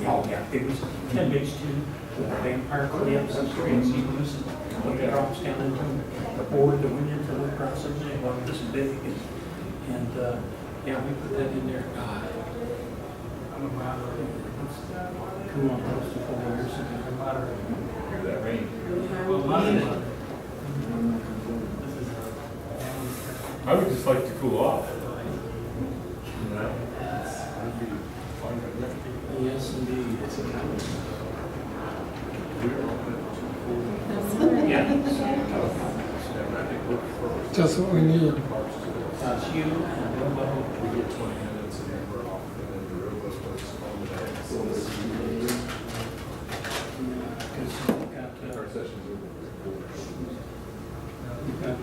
Oh, yeah, it was 10 days too. Vampire clips and strings he used. What it drops down into the board that went into the process. It was this big. And yeah, we put that in there. God. I'm a moderator. Come on, close to 4 years ago. I'm a moderator. Hear that rain. I would just like to cool off. Yes, indeed. It's a challenge. Yeah. Just what we need. That's you and Robo. We get 20 minutes and then we're off. And then the real bus works on the day. Our session's over. You've got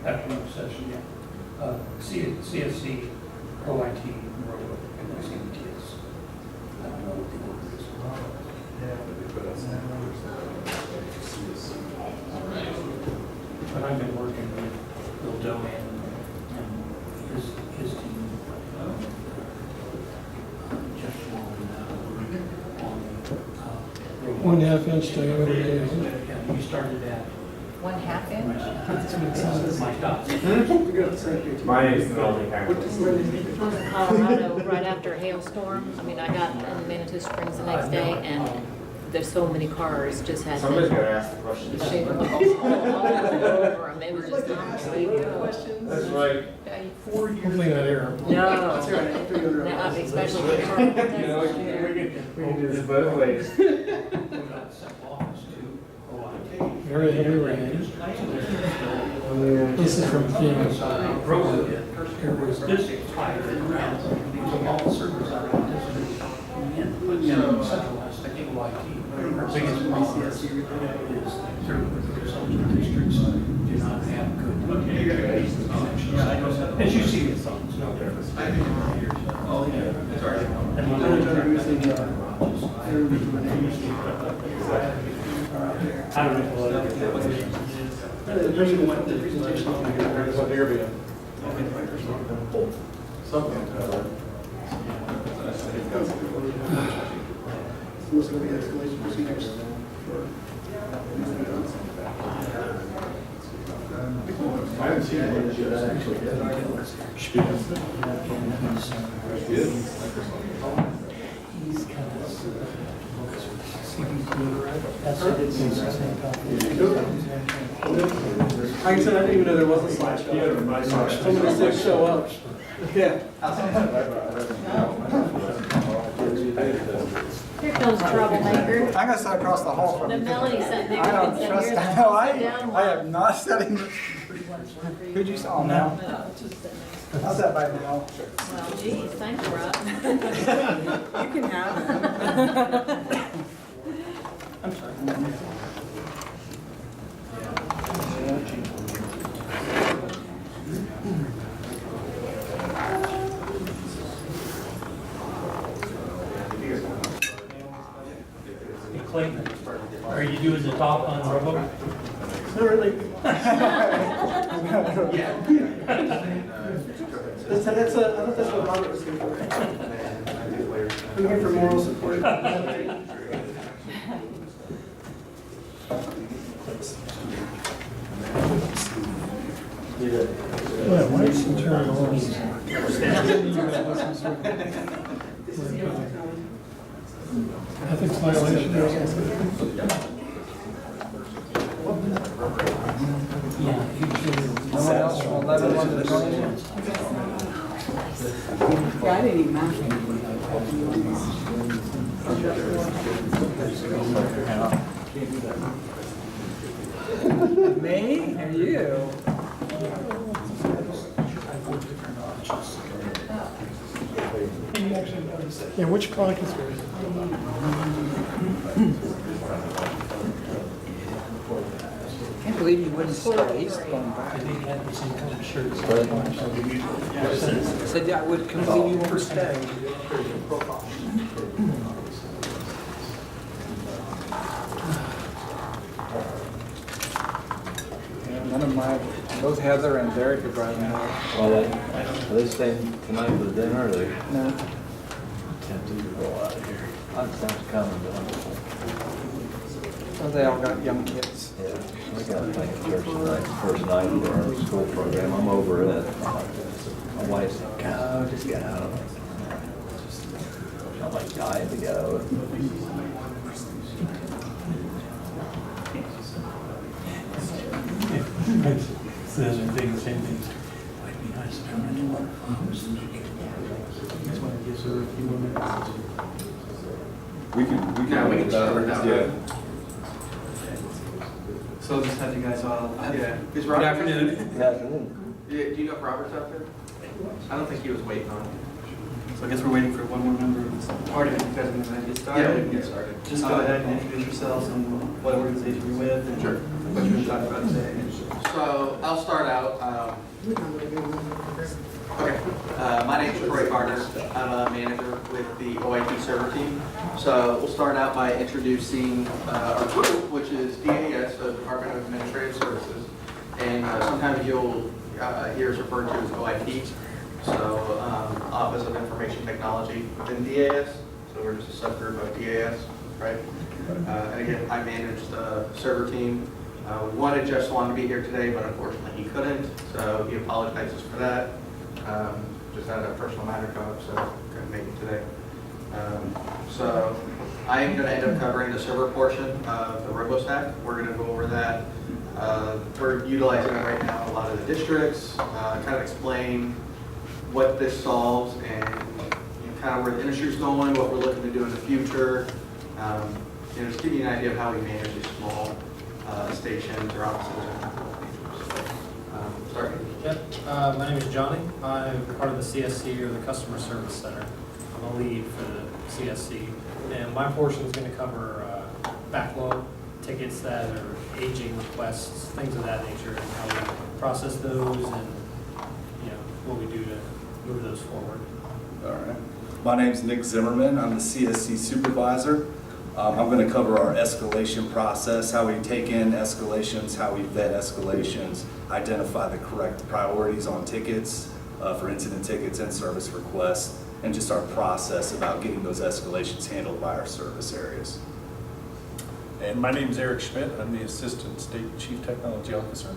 afternoon session, yeah. CSC, OIT ROBO, and CBTS. I don't know what the order is. But I've been working with Bill Dohan and his team, just on 1/2 inch diameter. yeah, you started that. 1/2 inch? My thoughts. Mine is the only kind. I was in Colorado right after a hailstorm. I mean, I got in Manitou Springs the next day, and there's so many cars just had Somebody's been got to ask the question. the shape of all over them. It was just non-stable. That's right. Hopefully not air. No, especially the car. We can do this both ways. Very heavy rain. This is from Phoenix. This is tied around. These are all servers out of this. And put in centralized, I think OIT. Our biggest problem is through some districts do not have good connections. As you see, it's no difference. Oh, yeah. It's all right. And my I don't know what it is. The presentation. Something. What's going to be escalation procedures for? I haven't seen it. Actually, He's kind of that's what it means. Like I said, I didn't even know there was a slideshow. Somebody said show up. Yeah. Here comes troublemaker. I'm gonna sit across the hall from The you. Melanie sat there. I don't and said, trust. "Here's I the know. sit down I have not sat in. Who'd you saw now? How's that by now? Well, geez, thank you, Rob. You can have them. I'm sorry. Hey, Clayton, are you doing the talk on Robo? Not really. Yeah. I thought that's what Robert was here for. I'm here for moral support. Yeah, lights and turn on. Ethics violation. Yeah. No one else from 11 to 20? Yeah, I didn't even ask. Me? Or you? Yeah, which clock is it? Can't believe you wouldn't stay. He's going back. They had the same kind of shirts. Said I would come believe you won't stay. None of my, both Heather and Derek are driving now. Well, are they staying tonight for dinner, or they No. tempted to go out of here? Lunchtime's coming, but Oh, they all got young kids. yeah, we got to think church tonight, first night of our school program. I'm over it. My wife's like, go, just get out of it. I'm like dying to go. Those are things, same things. Might be nice to come into one farms. That's why it gives her a few more minutes. We can. Yeah, we can start now. Yeah. So I'll just have you guys all. Yeah. Is Good Robert? afternoon. Yeah, do you know if Robert's out there? I don't think he was waiting on it. So I guess we're waiting for one more member of this party. If you guys are going to get started. Yeah, we can get started. Just go ahead and introduce yourselves and what organization you're with and what you're going to talk about today. So I'll start out. Okay, my name is Troy Carter. I'm a manager with the OIT server team. So we'll start out by introducing our group, which is DAS, so Department of Administrative Services. And sometimes you'll hear us referred to as OIT, so Office of Information Technology within DAS. So we're just a subgroup of DAS, right? And again, I manage the server team. Just wanted to be here today, but unfortunately he couldn't, so he apologizes for that. Just had a personal matter come up, so couldn't make it today. So I am going to end up covering the server portion of the RoboStack. We're going to go over that. We're utilizing it right now in a lot of the districts, kind of explain what this solves and kind of where the industry's going, what we're looking to do in the future. Just give you an idea of how we manage these small stations or offices. Sorry. Yep, my name is Johnny. I'm part of the CSC, or the Customer Service Center. I'm a lead for the CSC, and my portion is going to cover backlog tickets that are aging requests, things of that nature, and how we process those, and what we do to move those forward. All right. My name's Nick Zimmerman. I'm the CSC supervisor. I'm going to cover our escalation process, how we take in escalations, how we vet escalations, identify the correct priorities on tickets, for incident tickets and service requests, and just our process about getting those escalations handled by our service areas. And my name is Eric Schmidt. I'm the Assistant State Chief Technology Officer.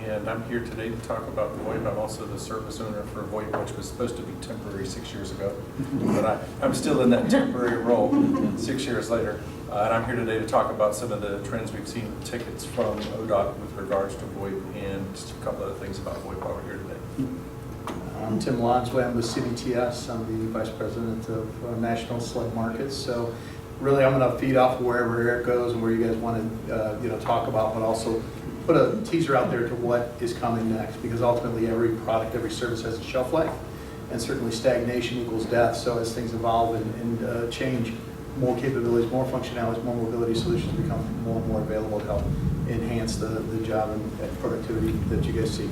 And I'm here today to talk about VoIP. I'm also the service owner for VoIP, which was supposed to be temporary 6 years ago. But I'm still in that temporary role 6 years later. And I'm here today to talk about some of the trends we've seen with tickets from ODOT with regards to VoIP, and just a couple other things about VoIP while we're here today. I'm Tim Lonsway. I'm with CBTS. I'm the Vice President of National Select Markets. So really, I'm going to feed off wherever Eric goes and where you guys want to talk about, but also put a teaser out there to what is coming next, because ultimately every product, every service has a shelf life, and certainly stagnation equals death. So as things evolve and change, more capabilities, more functionalities, more mobility solutions become more and more available to help enhance the job and productivity that you guys see.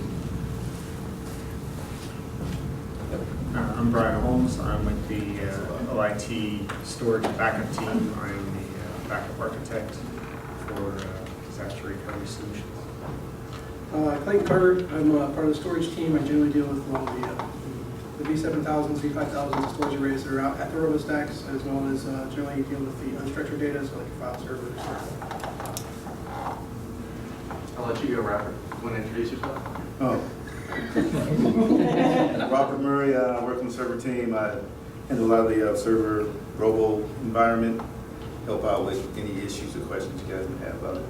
I'm Brian Holmes. I'm with the OIT Storage and Backup Team. I'm the backup architect for disaster recovery solutions. Clayton Carter. I'm part of the storage team. I generally deal with all the V7000s, V5000s, storage arrays that are out at the RoboStacks, as well as generally deal with the unstructured data, so like your file servers. I'll let you go, Robert. You want to introduce yourself? Oh. Robert Murray, I work on the server team. I handle a lot of the server robo environment, help out with any issues or questions you guys may have about it.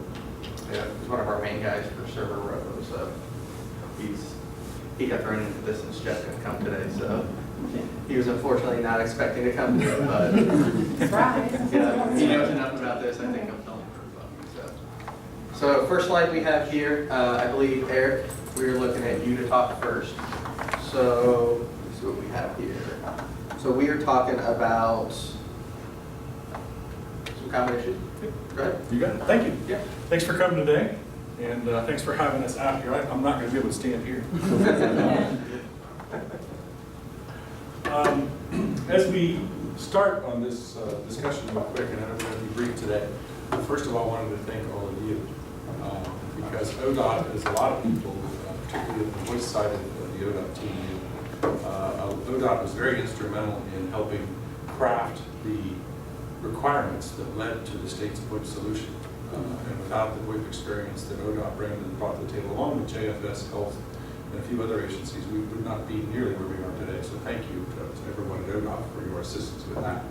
Yeah, he's one of our main guys for server robo, so he got thrown into this since Jeff couldn't come today, so he was unfortunately not expecting to come today, but yeah, he knows enough about this. I think I'm telling him. So first slide we have here, I believe, Eric, we're looking at you to talk first. So let's see what we have here. So we are talking about some common issues. Go ahead. You got it. Thank you. Yeah. Thanks for coming today, and thanks for having us out here. I'm not going to be able to stand here. As we start on this discussion real quick, and I know we're going to be brief today, first of all, I wanted to thank all of you. because ODOT, as a lot of people, particularly on the voice side of the ODOT team, ODOT was very instrumental in helping craft the requirements that led to the state's VoIP solution. And without the VoIP experience that ODOT brought to the table, along with JFS Health and a few other agencies, we would not be nearly where we are today. So thank you to everyone at ODOT for your assistance with that.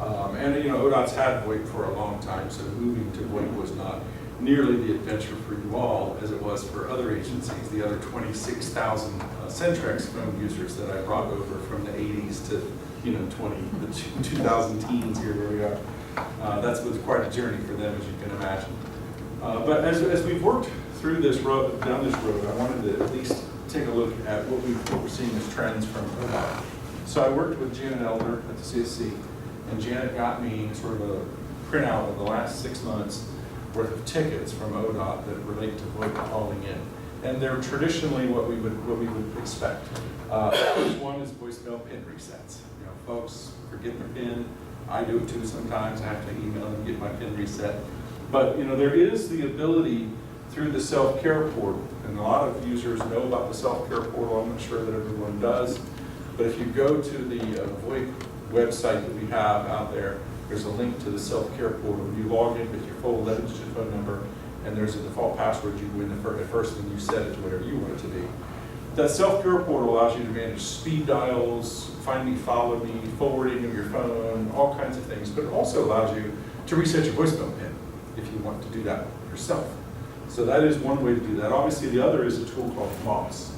And ODOT's had VoIP for a long time, so moving to VoIP was not nearly the adventure for you all as it was for other agencies, the other 26,000 Centrex phone users that I brought over from the 80s to the 2000 teens here where we are. That was quite a journey for them, as you can imagine. But as we've worked through this road, down this road, I wanted to at least take a look at what we're seeing as trends from ODOT. So I worked with Janet Elder at the CSC, and Janet got me sort of a printout of the last 6 months worth of tickets from ODOT that relate to VoIP calling in. And they're traditionally what we would expect. First one is voicemail PIN resets. Folks forget their PIN. I do it too sometimes. I have to email and get my PIN reset. But there is the ability through the self-care portal, and a lot of users know about the self-care portal. I'm not sure that everyone does. But if you go to the VoIP website that we have out there, there's a link to the self-care portal. You log in with your full 11-digit phone number, and there's a default password you go in at first, and you set it to whatever you want it to be. That self-care portal allows you to manage speed dials, find me, follow me, forwarding of your phone, all kinds of things, but it also allows you to reset your voicemail PIN if you want to do that yourself. So that is one way to do that. Obviously, the other is a tool called VOS,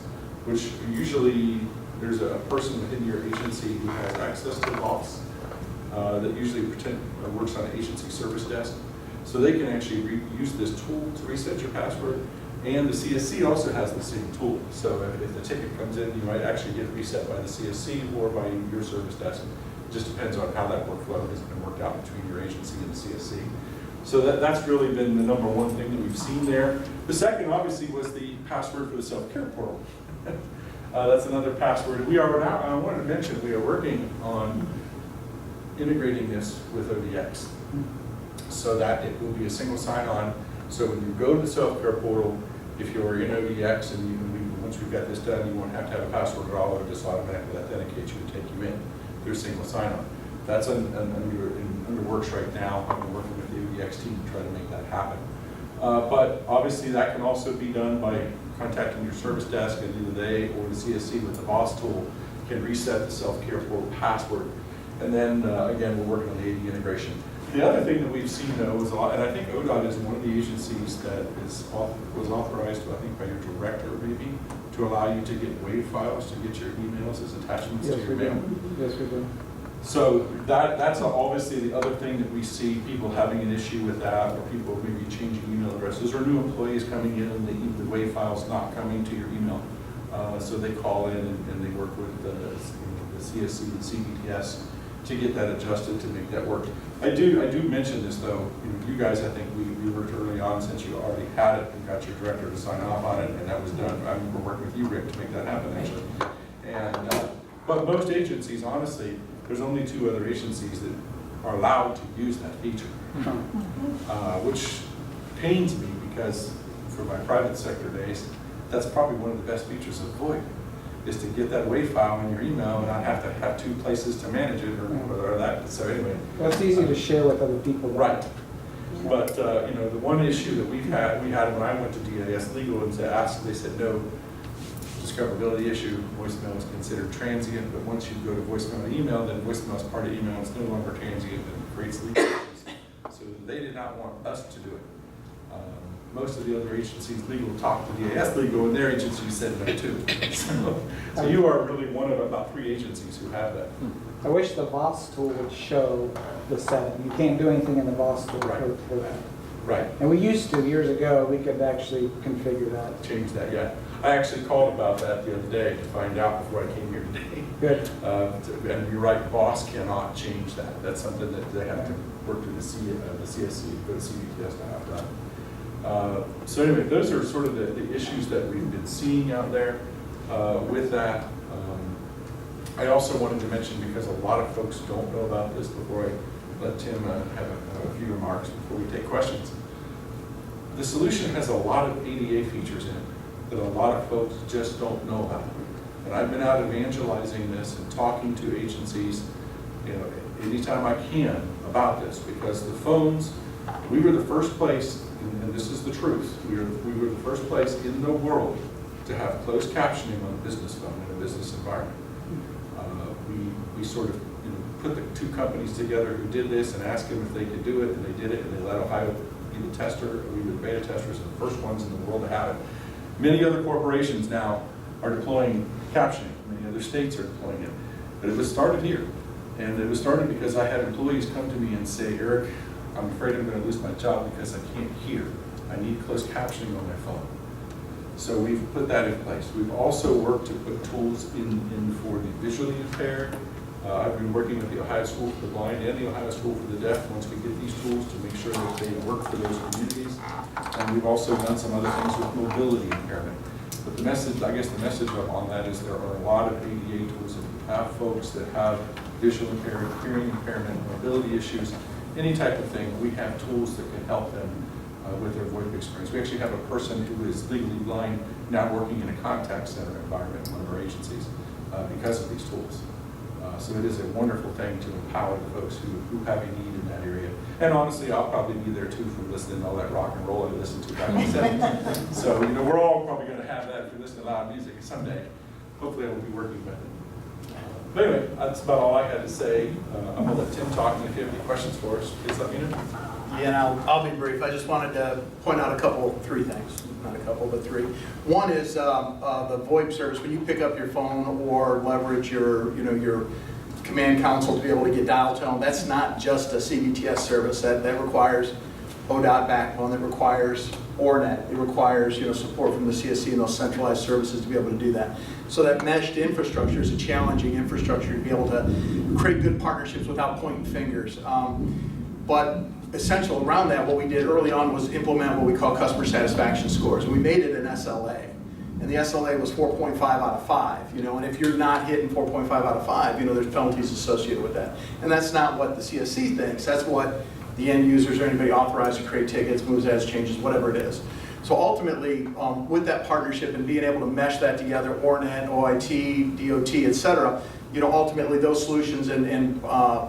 which usually there's a person within your agency who has access to VOS that usually works on an agency service desk. So they can actually use this tool to reset your password. And the CSC also has the same tool. So if the ticket comes in, you might actually get it reset by the CSC or by your service desk. It just depends on how that workflow has been worked out between your agency and the CSC. So that's really been the number one thing that we've seen there. The second, obviously, was the password for the self-care portal. That's another password. We are now, I wanted to mention, we are working on integrating this with ODX so that it will be a single sign-on. So when you go to the self-care portal, if you're in ODX and once we've got this done, you won't have to have a password at all. It'll just automatically authenticate you and take you in through a single sign-on. That's under works right now. I'm working with the ODX team to try to make that happen. But obviously that can also be done by contacting your service desk, and either they or the CSC with the VOS tool can reset the self-care portal password. And then again, we're working on the AD integration. The other thing that we've seen though is a lot, and I think ODOT is one of the agencies that was authorized, I think by your director maybe, to allow you to get WAV files to get your emails as attachments to your mail. Yes, we do. So that's obviously the other thing that we see people having an issue with that, or people maybe changing email addresses, or new employees coming in and the WAV file's not coming to your email. So they call in and they work with the CSC and CBTS to get that adjusted to make that work. I do mention this though, you guys, I think we worked early on since you already had it and got your director to sign off on it, and that was done. I remember working with you, Rick, to make that happen actually. And but most agencies, honestly, there's only 2 other agencies that are allowed to use that feature, which pains me because for my private sector days, that's probably one of the best features of VoIP, is to get that WAV file in your email and not have to have 2 places to manage it or that. So anyway. Well, it's easy to share with other people. Right. But the one issue that we had when I went to DAS Legal and asked, they said no discoverability issue. Voicemail is considered transient, but once you go to voicemail and email, then voicemail is part of email. It's no longer transient and it creates legal issues. So they did not want us to do it. Most of the other agencies, legal, talked to DAS Legal, and their agency said no too. So you are really one of about 3 agencies who have that. I wish the VOS tool would show the setting. You can't do anything in the VOS tool for that. Right. And we used to, years ago, we could actually configure that. Change that, yeah. I actually called about that the other day to find out before I came here today. Good. And you're right, VOS cannot change that. That's something that they have to work through the CSC, go to CBTS to have done. So anyway, those are sort of the issues that we've been seeing out there with that. I also wanted to mention, because a lot of folks don't know about this, before I let Tim have a few remarks before we take questions. The solution has a lot of ADA features in it that a lot of folks just don't know about. And I've been out evangelizing this and talking to agencies, you know, anytime I can about this, because the phones, we were the first place, and this is the truth, we were the first place in the world to have closed captioning on a business phone in a business environment. We sort of, you know, put the two companies together who did this and asked them if they could do it, and they did it, and they let Ohio be the tester. We were the beta testers and the first ones in the world to have it. Many other corporations now are deploying captioning. Many other states are deploying it. But it was started here. And it was started because I had employees come to me and say, Eric, I'm afraid I'm going to lose my job because I can't hear. I need closed captioning on my phone. So we've put that in place. We've also worked to put tools in for the visually impaired. I've been working with the Ohio School for the Blind and the Ohio School for the Deaf once we get these tools to make sure that they work for those communities. And we've also done some other things with mobility impairment. But the message, I guess the message on that is there are a lot of ADA tools. If you have folks that have visual impairment, hearing impairment, mobility issues, any type of thing, we have tools that can help them with their VoIP experience. We actually have a person who is legally blind now working in a contact center environment in one of our agencies because of these tools. So it is a wonderful thing to empower the folks who have a need in that area. And honestly, I'll probably be there too from listening to all that rock and roll I listened to back in the 70s. So, you know, we're all probably going to have that if we listen to loud music someday. Hopefully I will be working with it. But anyway, that's about all I had to say. I'm going to let Tim talk, and if you have any questions for us, please let me know. Yeah, and I'll be brief. I just wanted to point out three things. Not a couple, but three. One is the VoIP service. When you pick up your phone or leverage your command console to be able to get dial tone, that's not just a CBTS service. That requires ODOT backbone. That requires ORNet. It requires support from the CSC and those centralized services to be able to do that. So that meshed infrastructure is a challenging infrastructure to be able to create good partnerships without pointing fingers. But essential around that, what we did early on was implement what we call customer satisfaction scores. And we made it an SLA. And the SLA was 4.5 out of 5, and if you're not hitting 4.5 out of 5, there's penalties associated with that. And that's not what the CSC thinks. That's what the end users or anybody authorized to create tickets, moves, adds, changes, whatever it is. So ultimately, with that partnership and being able to mesh that together, ORNet, OIT, DOT, et cetera, ultimately those solutions and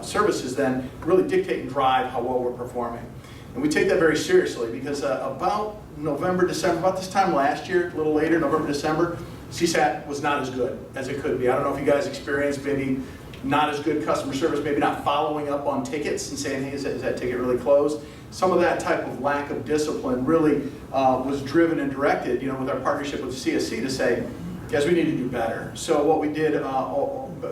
services then really dictate and drive how well we're performing. And we take that very seriously because about November, December, about this time last year, a little later, November, December, CSAT was not as good as it could be. I don't know if you guys experienced maybe not as good customer service, maybe not following up on tickets and saying, hey, is that ticket really closed? Some of that type of lack of discipline really was driven and directed, with our partnership with CSC to say, guys, we need to do better. So what we did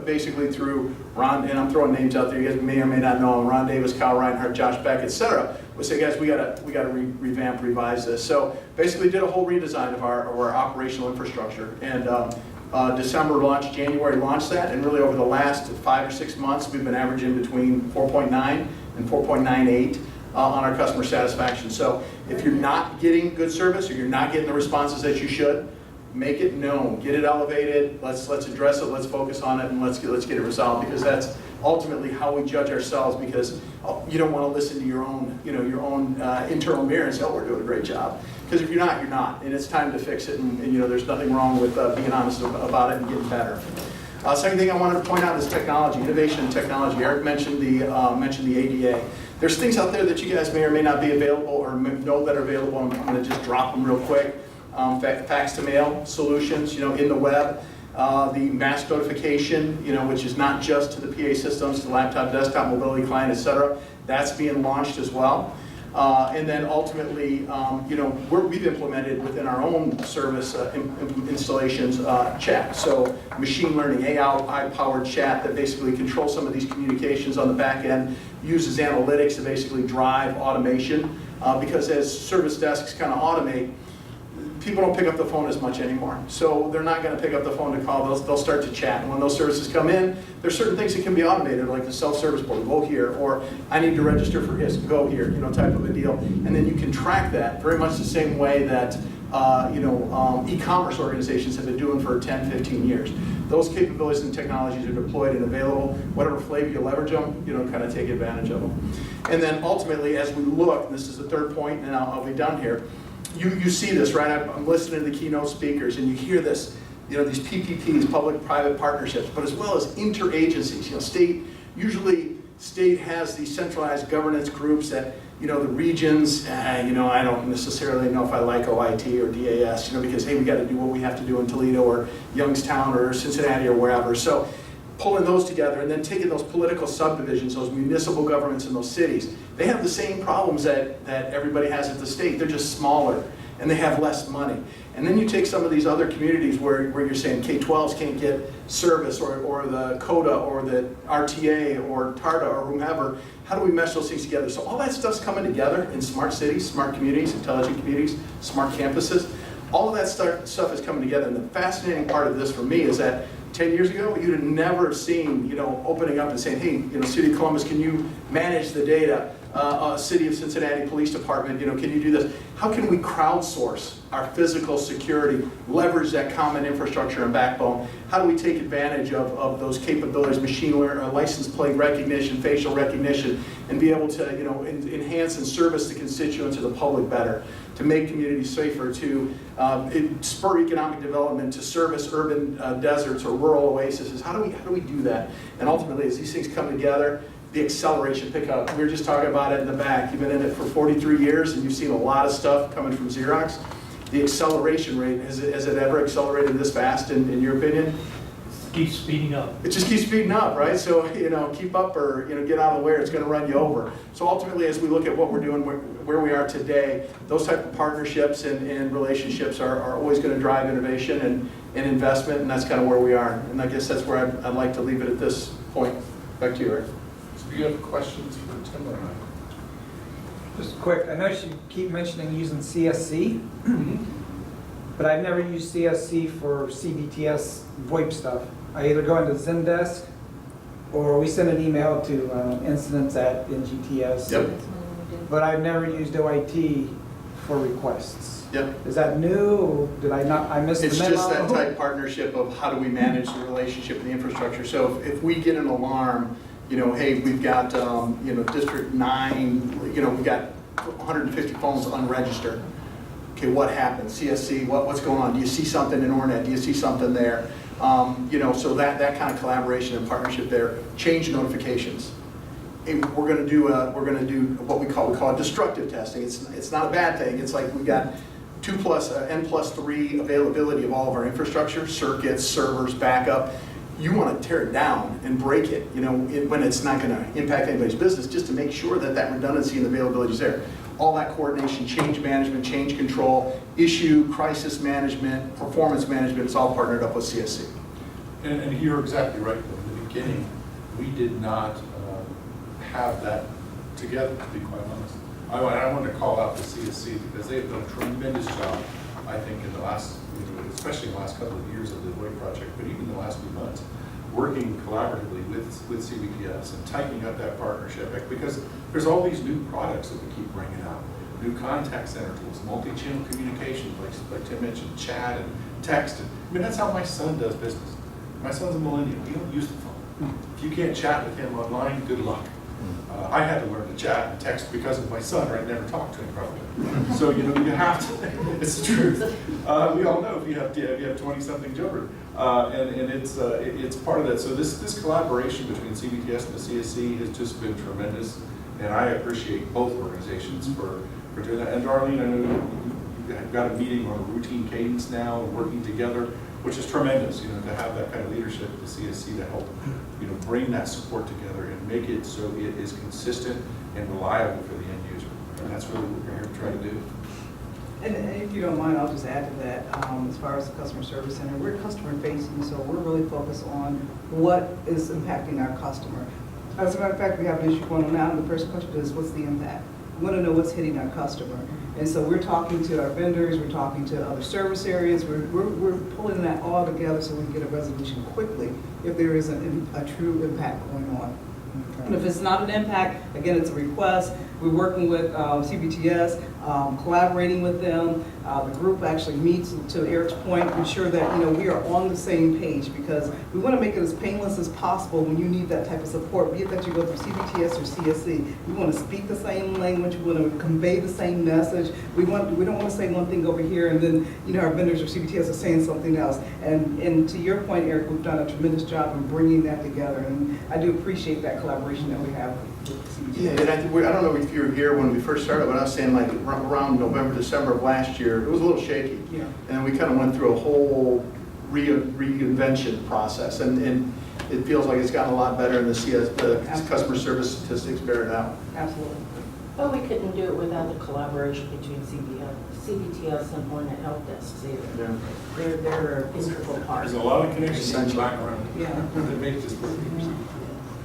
basically through Ron, and I'm throwing names out there, you guys may or may not know them, Ron Davis, Kyle Reinhardt, Josh Beck, et cetera, we say, guys, we gotta revamp, revise this. So basically did a whole redesign of our operational infrastructure. And December launched, January launched that, and really over the last 5 or 6 months, we've been averaging between 4.9 and 4.98 on our customer satisfaction. So if you're not getting good service or you're not getting the responses that you should, make it known, get it elevated, let's address it, let's focus on it, and let's get it resolved, because that's ultimately how we judge ourselves, because you don't want to listen to your own internal mirror and say, oh, we're doing a great job. Because if you're not, you're not, and it's time to fix it, and there's nothing wrong with being honest about it and getting better. Second thing I wanted to point out is technology, innovation and technology. Eric mentioned the ADA. There's things out there that you guys may or may not be available or know that are available. I'm going to just drop them real quick. Fax to mail solutions, in the web. The mass notification, which is not just to the PA systems, to laptop, desktop, mobility client, et cetera. That's being launched as well. And then ultimately, we've implemented within our own service installations chat. So machine learning, AI-powered chat that basically controls some of these communications on the back end, uses analytics to basically drive automation. Because as service desks kind of automate, people don't pick up the phone as much anymore. So they're not going to pick up the phone to call, they'll start to chat. And when those services come in, there's certain things that can be automated, like the self-service board, go here, or I need to register for HISP, go here, type of a deal. And then you can track that very much the same way that e-commerce organizations have been doing for 10, 15 years. Those capabilities and technologies are deployed and available. Whatever flavor you leverage them, kind of take advantage of them. And then ultimately, as we look, and this is the third point, and I'll be done here, you see this, right? I'm listening to the keynote speakers, and you hear this, these PPPs, public-private partnerships, but as well as interagencies. State has these centralized governance groups that, the regions, I don't necessarily know if I like OIT or DAS, because, hey, we got to do what we have to do in Toledo or Youngstown or Cincinnati or wherever. So pulling those together and then taking those political subdivisions, those municipal governments in those cities, they have the same problems that everybody has at the state. They're just smaller and they have less money. And then you take some of these other communities where you're saying K-12s can't get service or the CODA or the RTA or TARTA or whomever. How do we mesh those things together? So all that stuff's coming together in smart cities, smart communities, intelligent communities, smart campuses. All of that stuff is coming together. And the fascinating part of this for me is that 10 years ago, you'd have never seen, opening up and saying, hey, City of Columbus, can you manage the data? City of Cincinnati Police Department, can you do this? How can we crowdsource our physical security, leverage that common infrastructure and backbone? How do we take advantage of those capabilities, machine learning, license plate recognition, facial recognition, and be able to, enhance and service the constituents of the public better, to make communities safer, to spur economic development, to service urban deserts or rural oases? How do we do that? And ultimately, as these things come together, the acceleration pickup. We were just talking about it in the back. You've been in it for 43 years and you've seen a lot of stuff coming from Xerox. The acceleration rate, has it ever accelerated this fast in your opinion? It keeps speeding up. It just keeps speeding up, right? So, keep up or, get out of the way or it's going to run you over. So ultimately, as we look at what we're doing, where we are today, those type of partnerships and relationships are always going to drive innovation and investment, and that's kind of where we are. And I guess that's where I'd like to leave it at this point. Back to you, Eric. Do you have questions for Tim or not? Just quick, I know you keep mentioning using CSC, but I've never used CSC for CBTS VoIP stuff. I either go into Zendesk or we send an email to incidents at NGTS. Yep. But I've never used OIT for requests. Yep. Is that new, or did I miss the memo? It's just that type partnership of how do we manage the relationship and the infrastructure. So if we get an alarm, hey, we've got, District 9, we've got 150 phones unregistered. Okay, what happened? CSC, what's going on? Do you see something in Ornet? Do you see something there? So that kind of collaboration and partnership there. Change notifications. Hey, we're going to do what we call destructive testing. It's not a bad thing. It's like we've got N+3 availability of all of our infrastructure, circuits, servers, backup. You want to tear it down and break it, when it's not going to impact anybody's business, just to make sure that redundancy and availability is there. All that coordination, change management, change control, issue, crisis management, performance management, it's all partnered up with CSC. And you're exactly right. In the beginning, we did not have that together, to be quite honest. I want to call out the CSC because they've done a tremendous job, I think, in the last, especially in the last couple of years of the VoIP project, but even the last few months, working collaboratively with CBTS and tightening up that partnership, because there's all these new products that we keep bringing out, new contact center tools, multi-channel communication, like Tim mentioned, chat and text. That's how my son does business. My son's a millennial. He don't use the phone. If you can't chat with him online, good luck. I had to learn to chat and text because of my son, or I'd never talked to him probably. So, you have to, it's the truth. We all know if you have 20-something children. And it's part of that. So this collaboration between CBTS and the CSC has just been tremendous. And I appreciate both organizations for doing that. And Darlene, I know you've got a meeting on a routine cadence now and working together, which is tremendous, to have that kind of leadership at the CSC to help, bring that support together and make it so it is consistent and reliable for the end user. And that's really what we're here to try to do. And if you don't mind, I'll just add to that. As far as the customer service center, we're customer facing, so we're really focused on what is impacting our customer. As a matter of fact, we have an issue going on now, and the first question is, what's the impact? We want to know what's hitting our customer. And so we're talking to our vendors, we're talking to other service areas, we're pulling that all together so we can get a resolution quickly if there is a true impact going on. And if it's not an impact, again, it's a request. We're working with CBTS, collaborating with them, The group actually meets, to Eric's point, ensure that, you know, we are on the same page, because we want to make it as painless as possible when you need that type of support, be it that you go through CBTS or CSC. We want to speak the same language, we want to convey the same message. We don't want to say one thing over here and then, you know, our vendors or CBTS are saying something else. And to your point, Eric, we've done a tremendous job in bringing that together, and I do appreciate that collaboration that we have with CBTS. Yeah, and I don't know if you were here when we first started, but I was saying like around November, December of last year, it was a little shaky. Yeah. And then we kind of went through a whole reinvention process, and it feels like it's gotten a lot better, and the customer service statistics bear it out. Absolutely. But we couldn't do it without the collaboration between CBTS and Hornet Help Desks either. Yeah. They're an integral part. There's a lot of connections in the background Yeah. that make this work.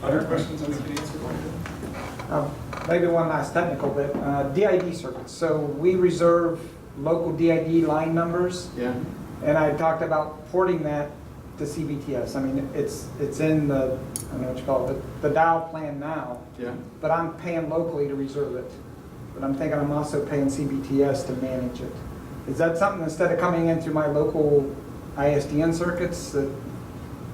Other questions on the answer? Maybe one last technical bit, DID circuits. So we reserve local DID line numbers. Yeah. And I talked about porting that to CBTS. I mean, it's in the, I don't know what you call it, the dial plan now. Yeah. But I'm paying locally to reserve it. But I'm thinking I'm also paying CBTS to manage it. Is that something, instead of coming in through my local ISDN circuits, that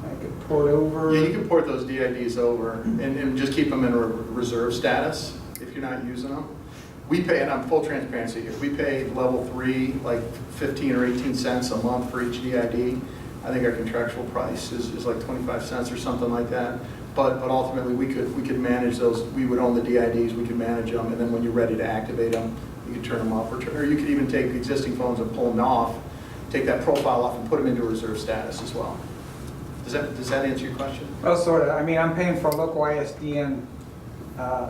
I could port over? Yeah, you can port those DIDs over and just keep them in a reserve status if you're not using them. We pay, and I'm full transparency here, we pay level 3 like 15 or 18 cents a month for each DID. I think our contractual price is like 25 cents or something like that. But ultimately we could manage those. We would own the DIDs, we could manage them, and then when you're ready to activate them, you could turn them off, or you could even take existing phones and pull them off, take that profile off and put them into reserve status as well. Does that answer your question? Well, sort of. I mean, I'm paying for a local ISDN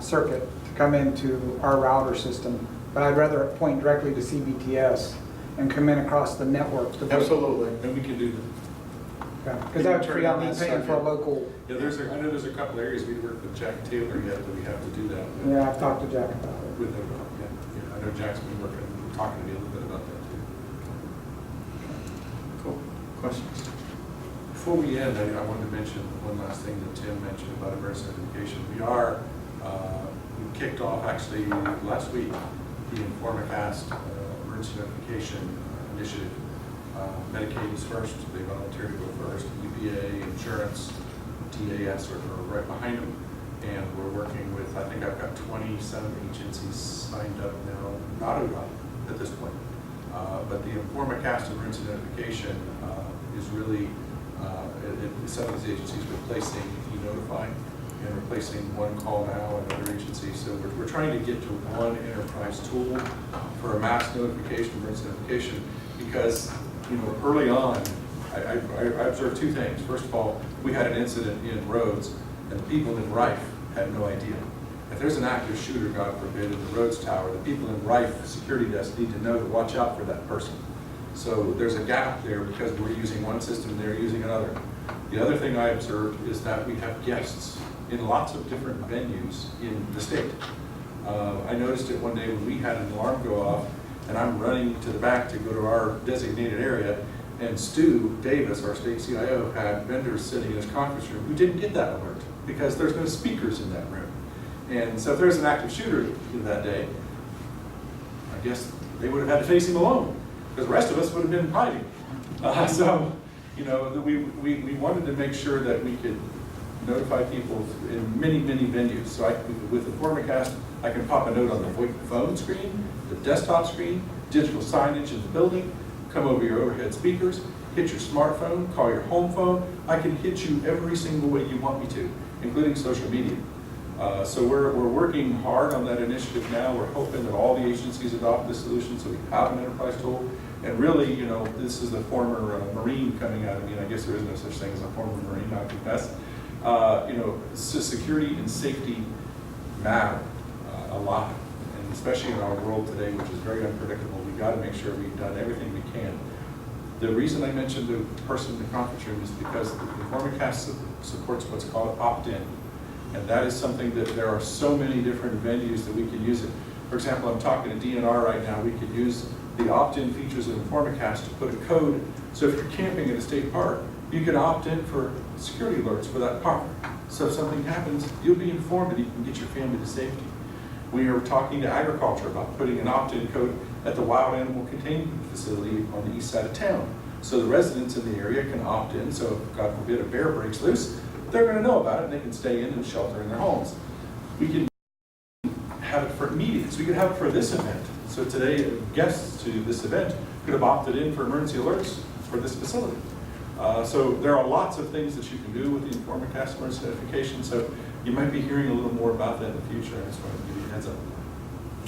circuit to come into our router system, but I'd rather it point directly to CBTS and come in across the network. Absolutely. And we can do that. Because that would free up me paying for a local. Yeah, I know there's a couple areas we work with Jack Taylor yet that we have to do that. Yeah, I've talked to Jack about it. With them, yeah. I know Jack's been talking to me a little bit about that too. Cool. Questions? Before we end, I wanted to mention one last thing that Tim mentioned about emergency notification. We kicked off actually last week the Informacast emergency notification initiative. Medicaid is first, they volunteered to go first. EPA, insurance, TAS are right behind them. And we're working with, I think I've got 27 agencies signed up now, not a lot at this point. But the Informacast emergency notification is really, some of these agencies replacing e-notify and replacing One Call Now and other agencies. So we're trying to get to one enterprise tool for a mass notification, emergency notification, because early on, I observed two things. First of all, we had an incident in Rhodes, and the people in Rife had no idea. If there's an active shooter, God forbid, in the Rhodes Tower, the people in Rife security desk need to know to watch out for that person. So there's a gap there because we're using one system and they're using another. The other thing I observed is that we have guests in lots of different venues in the state. I noticed it one day when we had an alarm go off, and I'm running to the back to go to our designated area, and Stu Davis, our state CIO, had vendors sitting in his conference room who didn't get that alert because there's no speakers in that room. And so if there's an active shooter that day, I guess they would have had to face him alone, because the rest of us would have been hiding. We wanted to make sure that we could notify people in many, many venues. So with Informacast, I can pop a note on the VoIP phone screen, the desktop screen, digital signage in the building, come over your overhead speakers, hit your smartphone, call your home phone. I can hit you every single way you want me to, including social media. So we're working hard on that initiative now. We're hoping that all the agencies adopt this solution so we have an enterprise tool. And really, this is the former Marine coming out of me, and I guess there is no such thing as a former Marine, I confess. Security and safety matter a lot, and especially in our world today, which is very unpredictable. We've got to make sure we've done everything we can. The reason I mentioned the person in the conference room is because the Informacast supports what's called Optin, and that is something that there are so many different venues that we can use it. For example, I'm talking to DNR right now. We could use the opt-in features of Informacast to put a code. So if you're camping in a state park, you can opt in for security alerts for that park. So if something happens, you'll be informed and you can get your family to safety. We are talking to agriculture about putting an opt-in code at the Wild Animal Containment Facility on the east side of town. So the residents in the area can opt in, so if, God forbid, a bear breaks loose, they're gonna know about it and they can stay in and shelter in their homes. We can have it for meetings, we could have it for this event. So today, guests to this event could have opted in for emergency alerts for this facility. So there are lots of things that you can do with the Informacast emergency notification, so you might be hearing a little more about that in the future. I just wanted to give you a heads up.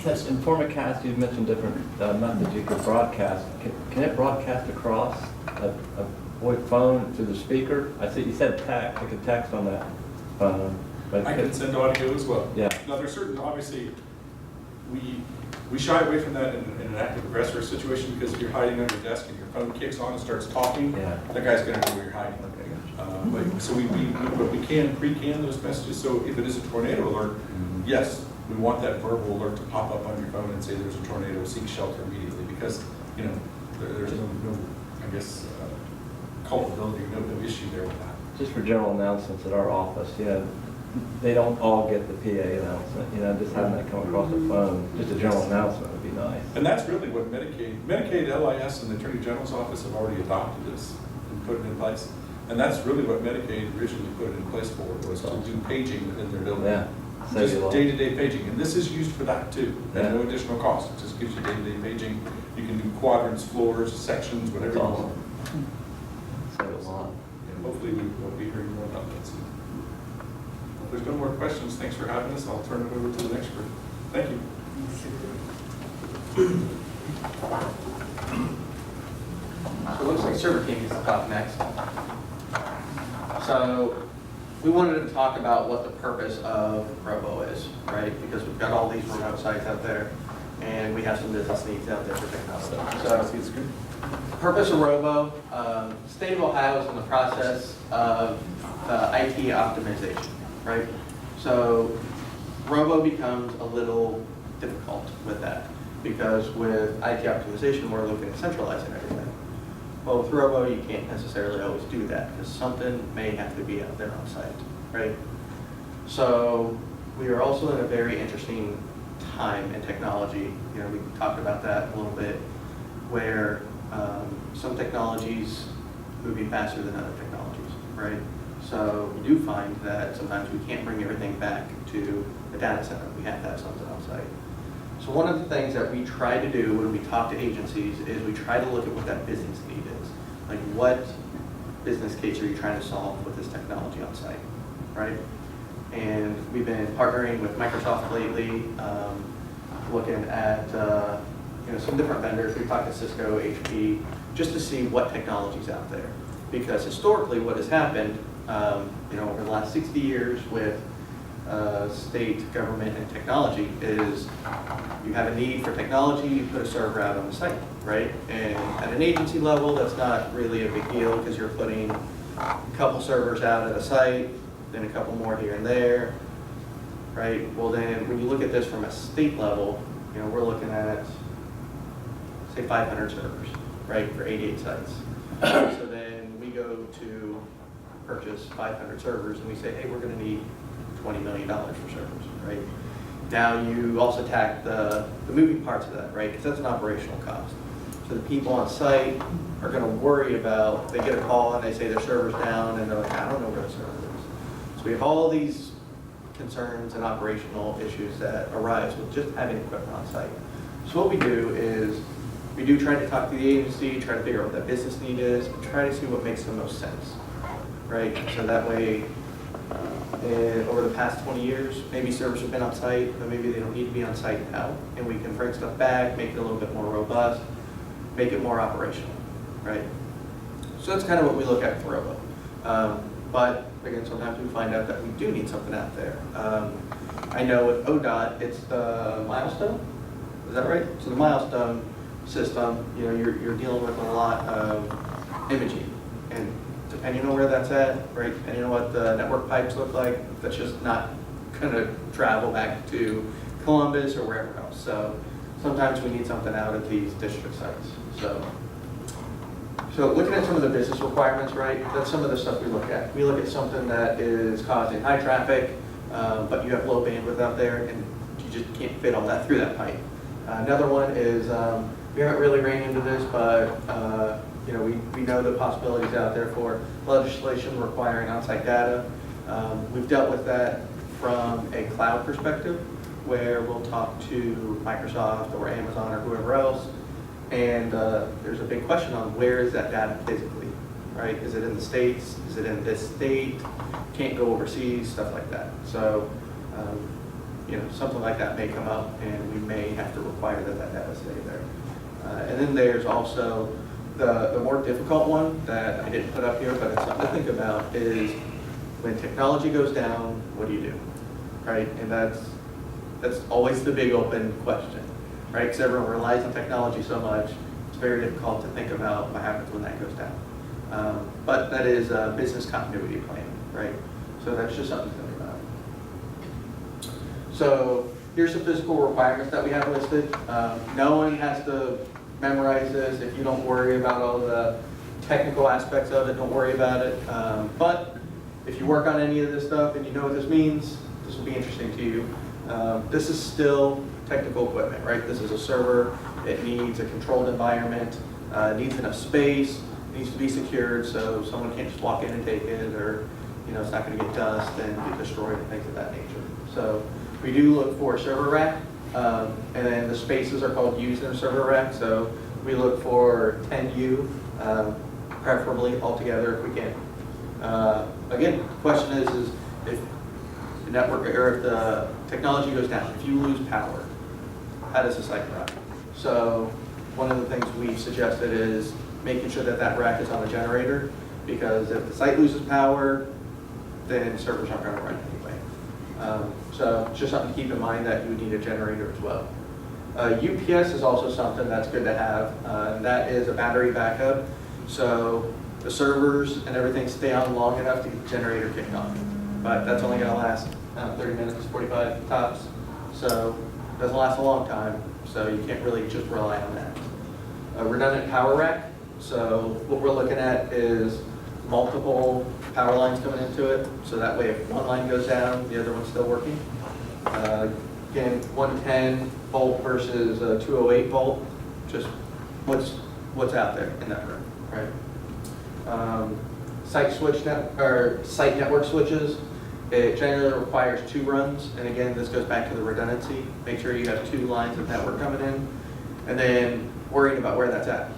Yes, Informacast, you've mentioned different methods you could broadcast. Can it broadcast across a VoIP phone to the speaker? I see you said text, I could text on that phone. But I can send audio as well. Yeah. Now there's certain, obviously, we shy away from that in an active aggressor situation, because if you're hiding under your desk and your phone kicks on and starts talking, that guy's gonna know where you're hiding. But so we can pre-can those messages. So if it is a tornado alert, yes, we want that verbal alert to pop up on your phone and say there's a tornado, seek shelter immediately, because there's no I guess culpability, no issue there with that. Just for general announcements at our office, they don't all get the PA announcement. Just having that come across the phone, just a general announcement would be nice. And that's really what Medicaid, LIS, and the Attorney General's office have already adopted this and put it in place. And that's really what Medicaid originally put it in place for, was to do paging within their building. Yeah. Just day-to-day paging. And this is used for that too. At no additional cost. It just gives you day-to-day paging. You can do quadrants, floors, sections, whatever you want. Save a lot. And hopefully we will be hearing more about that soon. If there's no more questions, thanks for having us. I'll turn it over to the next group. Thank you. So it looks like server team is up next. So we wanted to talk about what the purpose of Robo is, right? Because we've got all these remote sites out there, and we have some business needs out there for technology. So the purpose of Robo, State of Ohio is in the process of IT optimization, right? So Robo becomes a little difficult with that, because with IT optimization, we're looking at centralizing everything. Well, with Robo, you can't necessarily always do that, because something may have to be out there on site, right? So we are also in a very interesting time in technology. We talked about that a little bit, where some technologies moving faster than other technologies, right? So we do find that sometimes we can't bring everything back to the data center. We have to have something on site. So one of the things that we try to do when we talk to agencies is we try to look at what that business need is. Like, what business case are you trying to solve with this technology on site, right? And we've been partnering with Microsoft lately, looking at some different vendors. We've talked to Cisco, HP, just to see what technology's out there. Because historically what has happened, over the last 60 years with state government and technology is you have a need for technology, you put a server out on the site, right? And at an agency level, that's not really a big deal, because you're putting a couple servers out at a site, then a couple more here and there, right? Well then, when you look at this from a state level, we're looking at, say, 500 servers, right, for 88 sites. So then we go to purchase 500 servers and we say, hey, we're going to need $20 million for servers, right? Now you also tack the moving parts of that, right? Because that's an operational cost. So the people on site are going to worry about, they get a call and they say their server's down, and they're like, I don't know where the server is. So we have all these concerns and operational issues that arise with just having equipment on site. So what we do is we do try to talk to the agency, try to figure out what that business need is, and try to see what makes the most sense, right? So that way, over the past 20 years, maybe servers have been on site, but maybe they don't need to be on site now, and we can bring stuff back, make it a little bit more robust, make it more operational, right? So that's kind of what we look at for Robo. But again, sometimes we find out that we do need something out there. I know with ODOT, it's the Milestone, is that right? So the Milestone system, you're dealing with a lot of imaging, and depending on where that's at, right, depending on what the network pipes look like, that's just not gonna travel back to Columbus or wherever else. So sometimes we need something out at these district sites. So looking at some of the business requirements, right, that's some of the stuff we look at. We look at something that is causing high traffic, but you have low bandwidth out there, and you just can't fit all that through that pipe. Another one is, we haven't really ran into this, but we know the possibilities out there for legislation requiring on-site data. We've dealt with that from a cloud perspective, where we'll talk to Microsoft or Amazon or whoever else, and there's a big question on where is that data physically, right? Is it in the States? Is it in this state? Can't go overseas, stuff like that. So, something like that may come up, and we may have to require that that data stay there. And then there's also the more difficult one that I didn't put up here, but it's something to think about, is when technology goes down, what do you do, right? And that's always the big open question, right? Because everyone relies on technology so much, it's very difficult to think about what happens when that goes down. But that is business continuity planning, right? So that's just something to think about. So here's some physical requirements that we have listed. No one has to memorize this. If you don't worry about all the technical aspects of it, don't worry about it. But if you work on any of this stuff and you know what this means, this will be interesting to you. This is still technical equipment, right? This is a server. It needs a controlled environment, needs enough space, needs to be secured so someone can't just walk in and take it, or it's not going to get dust and get destroyed and things of that nature. So we do look for a server rack, and then the spaces are called U's in a server rack. So we look for 10U, preferably altogether if we can. Again, the question is if the network or if the technology goes down, if you lose power, how does the site run? So one of the things we've suggested is making sure that that rack is on a generator, because if the site loses power, then servers aren't going to run anyway. So it's just something to keep in mind, that you would need a generator as well. UPS is also something that's good to have, and that is a battery backup. So the servers and everything stay on long enough to get the generator kicked on. But that's only going to last 30 minutes, 45 tops. So it doesn't last a long time, so you can't really just rely on that. A redundant power rack. So what we're looking at is multiple power lines coming into it, so that way if one line goes down, the other one's still working. Again, 110 volt versus 208 volt, just what's out there in that room, right? Site network switches, it generally requires 2 runs, and again, this goes back to the redundancy. Make sure you have 2 lines of network coming in, and then worrying about where that's at.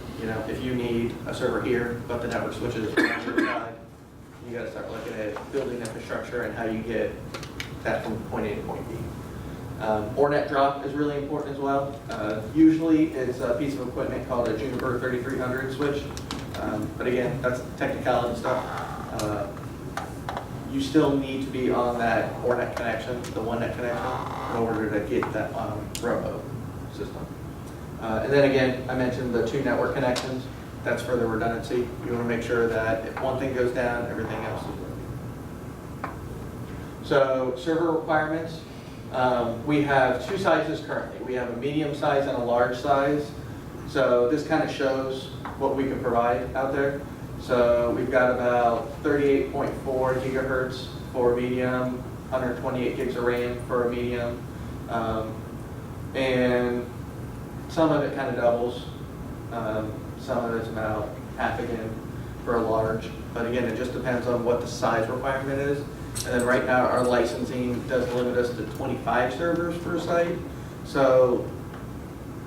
If you need a server here, but the network switches on the other side, you got to start looking at building infrastructure and how you get that from point A to point B. ORNet drop is really important as well. Usually it's a piece of equipment called a Juniper 3300 switch, but again, that's technicality stuff. You still need to be on that ORNet connection, the OneNet connection, in order to get that Robo system. And then again, I mentioned the 2 network connections. That's for the redundancy. You want to make sure that if one thing goes down, everything else is working. So server requirements. We have 2 sizes currently. We have a medium size and a large size. So this kind of shows what we can provide out there. So we've got about 38.4 gigahertz for a medium, 128 gigs of RAM for a medium, and some of it kind of doubles. Some of it's about half again for a large. But again, it just depends on what the size requirement is. And then right now, our licensing does limit us to 25 servers per site. So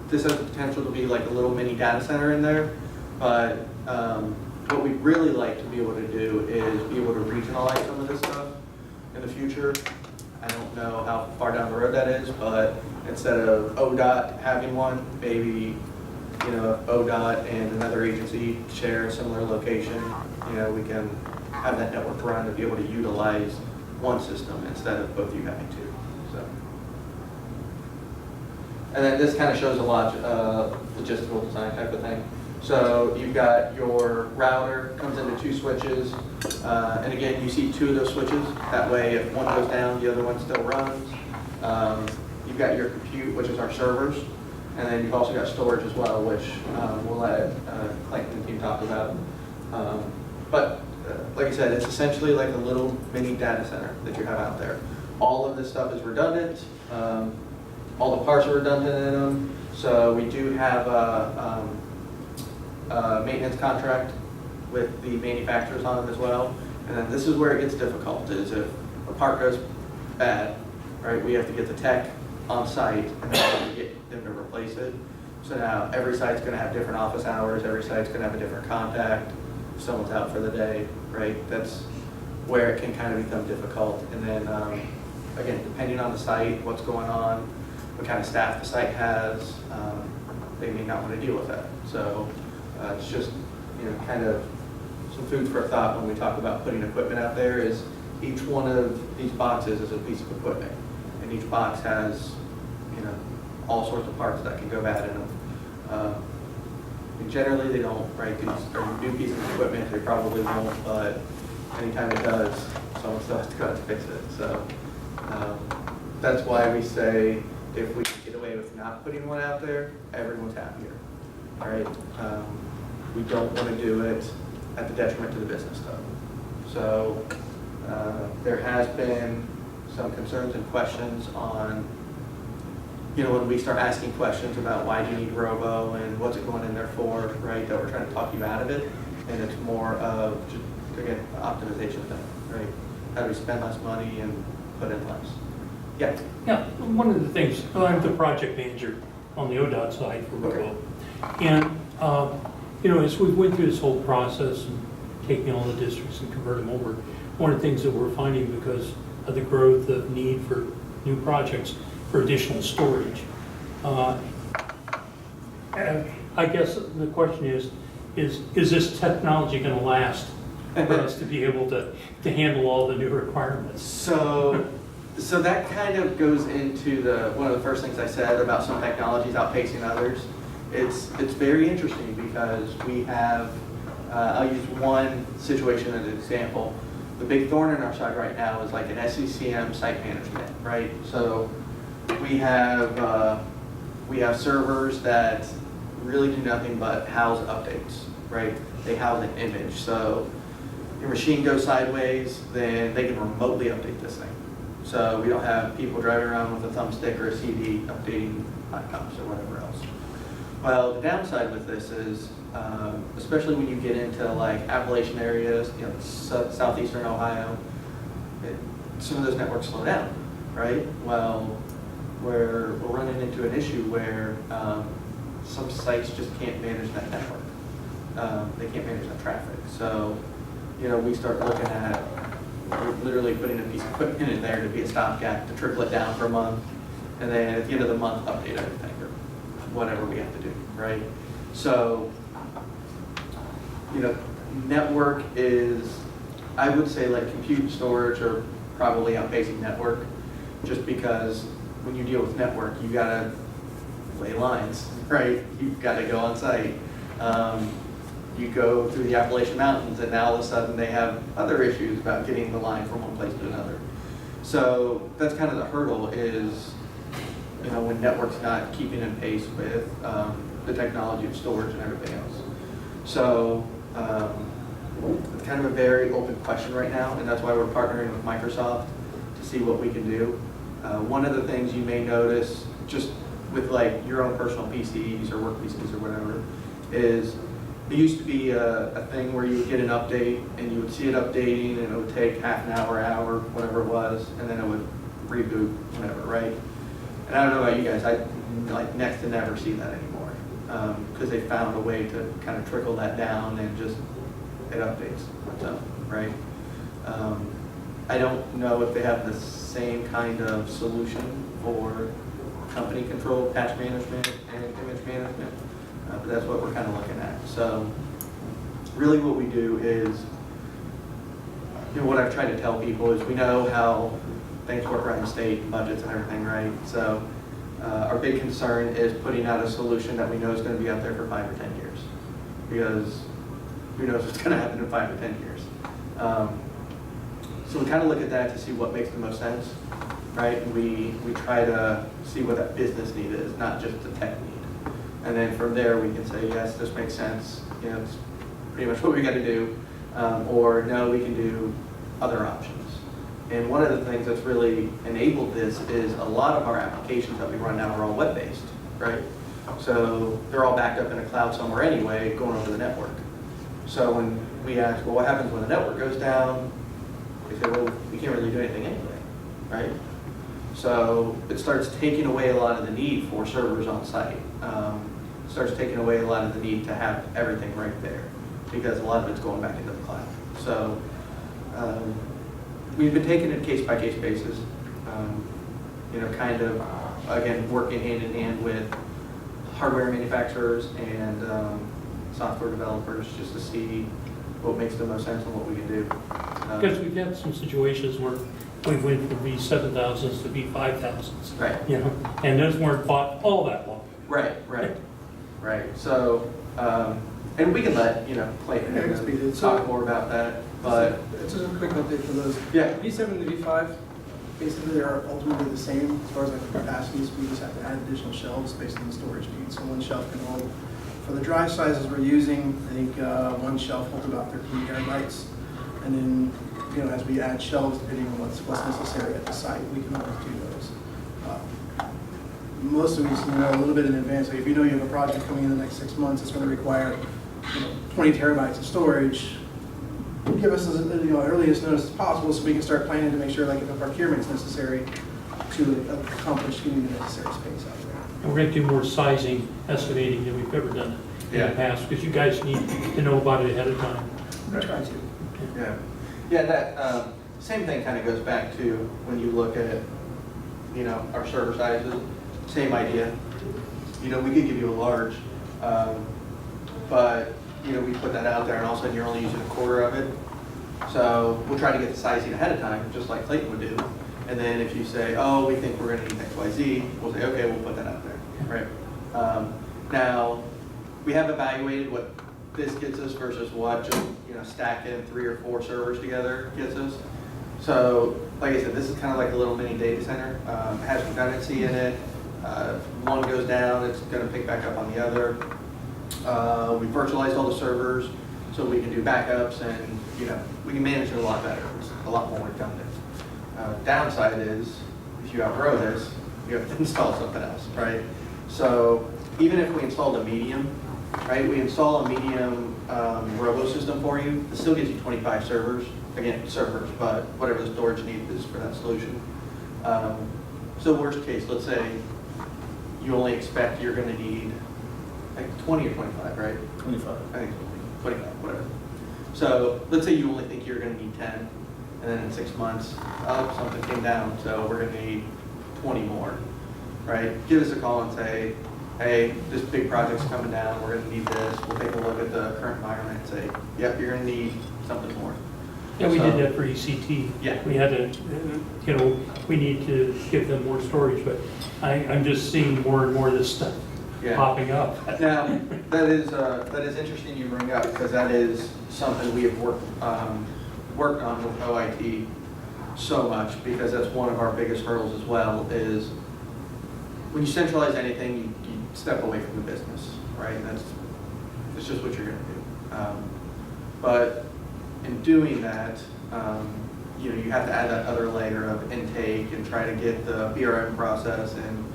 this has the potential to be like a little mini data center in there. But what we'd really like to be able to do is be able to regionalize some of this stuff in the future. I don't know how far down the road that is, but instead of ODOT having one, maybe ODOT and another agency share a similar location. We can have that network run to be able to utilize one system instead of both you having 2. So, and then this kind of shows a logistical design type of thing. So you've got your router, comes into 2 switches, and again, you see 2 of those switches. That way, if one goes down, the other one still runs. You've got your compute, which is our servers, and then you've also got storage as well, which we'll let Clayton and the team talk about. But like I said, it's essentially like a little mini data center that you have out there. All of this stuff is redundant. All the parts are redundant in them. So we do have a maintenance contract with the manufacturers on it as well. And then this is where it gets difficult, is if a part goes bad, right, we have to get the tech on site and then we get them to replace it. So now every site's gonna have different office hours, every site's gonna have a different contact, if someone's out for the day, right? That's where it can kind of become difficult. And then, again, depending on the site, what's going on, what kind of staff the site has, they may not want to deal with that. So it's just, kind of some food for thought when we talk about putting equipment out there. Is each one of these boxes is a piece of equipment, and each box has, all sorts of parts that can go bad in them. And generally, they don't, right? These are new pieces of equipment. They probably won't, but anytime it does, someone still has to go out to fix it. So that's why we say if we can get away with not putting one out there, everyone's happier. All right. We don't want to do it at the detriment to the business, though. So there has been some concerns and questions on, when we start asking questions about why do you need Robo and what's it going in there for, right? That we're trying to talk you out of it, and it's more of just, again, the optimization thing, right? How do we spend less money and put in less? Yeah. Yeah, one of the things, I'm the project manager on the ODOT side for Robo. And, as we went through this whole process and taking all the districts and convert them over, one of the things that we're finding because of the growth of need for new projects for additional storage. I guess the question is this technology going to last for us to be able to handle all the new requirements? So that kind of goes into one of the first things I said about some technologies outpacing others. It's very interesting because we have, I'll use one situation as an example. The big thorn in our side right now is like an SCCM site management, right? So we have servers that really do nothing but house updates, right? They house an image. So your machine goes sideways, then they can remotely update this thing. So we don't have people driving around with a thumbstick or a CD updating laptops or whatever else. Well, the downside with this is, especially when you get into like Appalachian areas, southeastern Ohio, some of those networks slow down, right? Well, we're running into an issue where some sites just can't manage that network. They can't manage that traffic. So, we start looking at literally putting a piece of equipment in there to be a stopgap to trickle it down for a month, and then at the end of the month update everything or whatever we have to do, right? So, network is, I would say like compute and storage are probably outpacing network, just because when you deal with network, you gotta lay lines, right? You've got to go on site. You go through the Appalachian Mountains, and now all of a sudden they have other issues about getting the line from one place to another. So that's kind of the hurdle is, when network's not keeping in pace with the technology of storage and everything else. So it's kind of a very open question right now, and that's why we're partnering with Microsoft to see what we can do. One of the things you may notice, just with like your own personal PCs or work PCs or whatever, is there used to be a thing where you would get an update and you would see it updating and it would take half an hour, whatever it was, and then it would reboot whenever, right? And I don't know about you guys, I like next to never see that anymore because they found a way to kind of trickle that down and just it updates itself, right? I don't know if they have the same kind of solution for company control, patch management, and image management, but that's what we're kind of looking at. So really what we do is, what I've tried to tell people is we know how things work around the state, budgets and everything, right? So our big concern is putting out a solution that we know is going to be out there for 5 or 10 years, because who knows what's going to happen in 5 or 10 years. So we kind of look at that to see what makes the most sense, right? We try to see what that business need is, not just the tech need. And then from there we can say, yes, this makes sense, it's pretty much what we got to do, or no, we can do other options. And one of the things that's really enabled this is a lot of our applications that we run now are all web-based, right? So they're all backed up in a cloud somewhere anyway, going over the network. So when we ask, well, what happens when the network goes down? They say, well, we can't really do anything anyway, right? So it starts taking away a lot of the need for servers on site. Starts taking away a lot of the need to have everything right there, because a lot of it's going back into the cloud. So we've been taking it case by case basis, kind of, again, working hand in hand with hardware manufacturers and software developers just to see what makes the most sense and what we can do. Because we've had some situations where we went from V7000s to V5000s. Right. And those weren't bought all that long. Right. So, and we can let, Clayton talk more about that, but. It's just a quick update for those. Yeah. V7 and V5, basically they are ultimately the same as far as like the capacities. We just have to add additional shelves based on the storage needs. So one shelf can hold, for the drive sizes we're using, I think one shelf holds about 13 terabytes. And then, as we add shelves, depending on what's necessary at the site, we can always do those. Most of these, a little bit in advance. Like if you have a project coming in the next 6 months, it's going to require 20 terabytes of storage. Give us as earliest notice as possible so we can start planning to make sure like if a procurement's necessary to accomplish getting the necessary space out there. And we're going to do more sizing estimating than we've ever done in the past, because you guys need to know about it ahead of time. I try to. Yeah, that same thing kind of goes back to when you look at, our server sizes, same idea. We could give you a large, but, we put that out there and all of a sudden you're only using a quarter of it. So we'll try to get the sizing ahead of time, just like Clayton would do. And then if you say, oh, we think we're going to need X, Y, Z, we'll say, okay, we'll put that out there, right? Now, we have evaluated what this gets us versus what just, stacking 3 or 4 servers together gets us. So, like I said, this is kind of like a little mini data center. It has redundancy in it. If one goes down, it's going to pick back up on the other. We virtualized all the servers so we can do backups and, we can manage it a lot better. It's a lot more redundant. Downside is, if you outgrow this, you have to install something else, right? So even if we installed a medium, right, we install a medium robo system for you, it still gives you 25 servers. Again, servers, but whatever the storage need is for that solution. So worst case, let's say you only expect you're going to need like 20 or 25, right? 25. I think 25, whatever. So let's say you only think you're going to need 10, and then in 6 months, something came down, so we're going to need 20 more, right? Give us a call and say, hey, this big project's coming down, we're going to need this. We'll take a look at the current environment and say, yep, you're going to need something more. Yeah, we did that for ECT. Yeah. We had to, we need to give them more storage, but I'm just seeing more and more of this stuff popping up. Now, that is interesting you bring up, because that is something we have worked on with OIT so much, because that's one of our biggest hurdles as well, is when you centralize anything, you step away from the business, right? It's just what you're going to do. But in doing that, you have to add that other layer of intake and try to get the BRM process and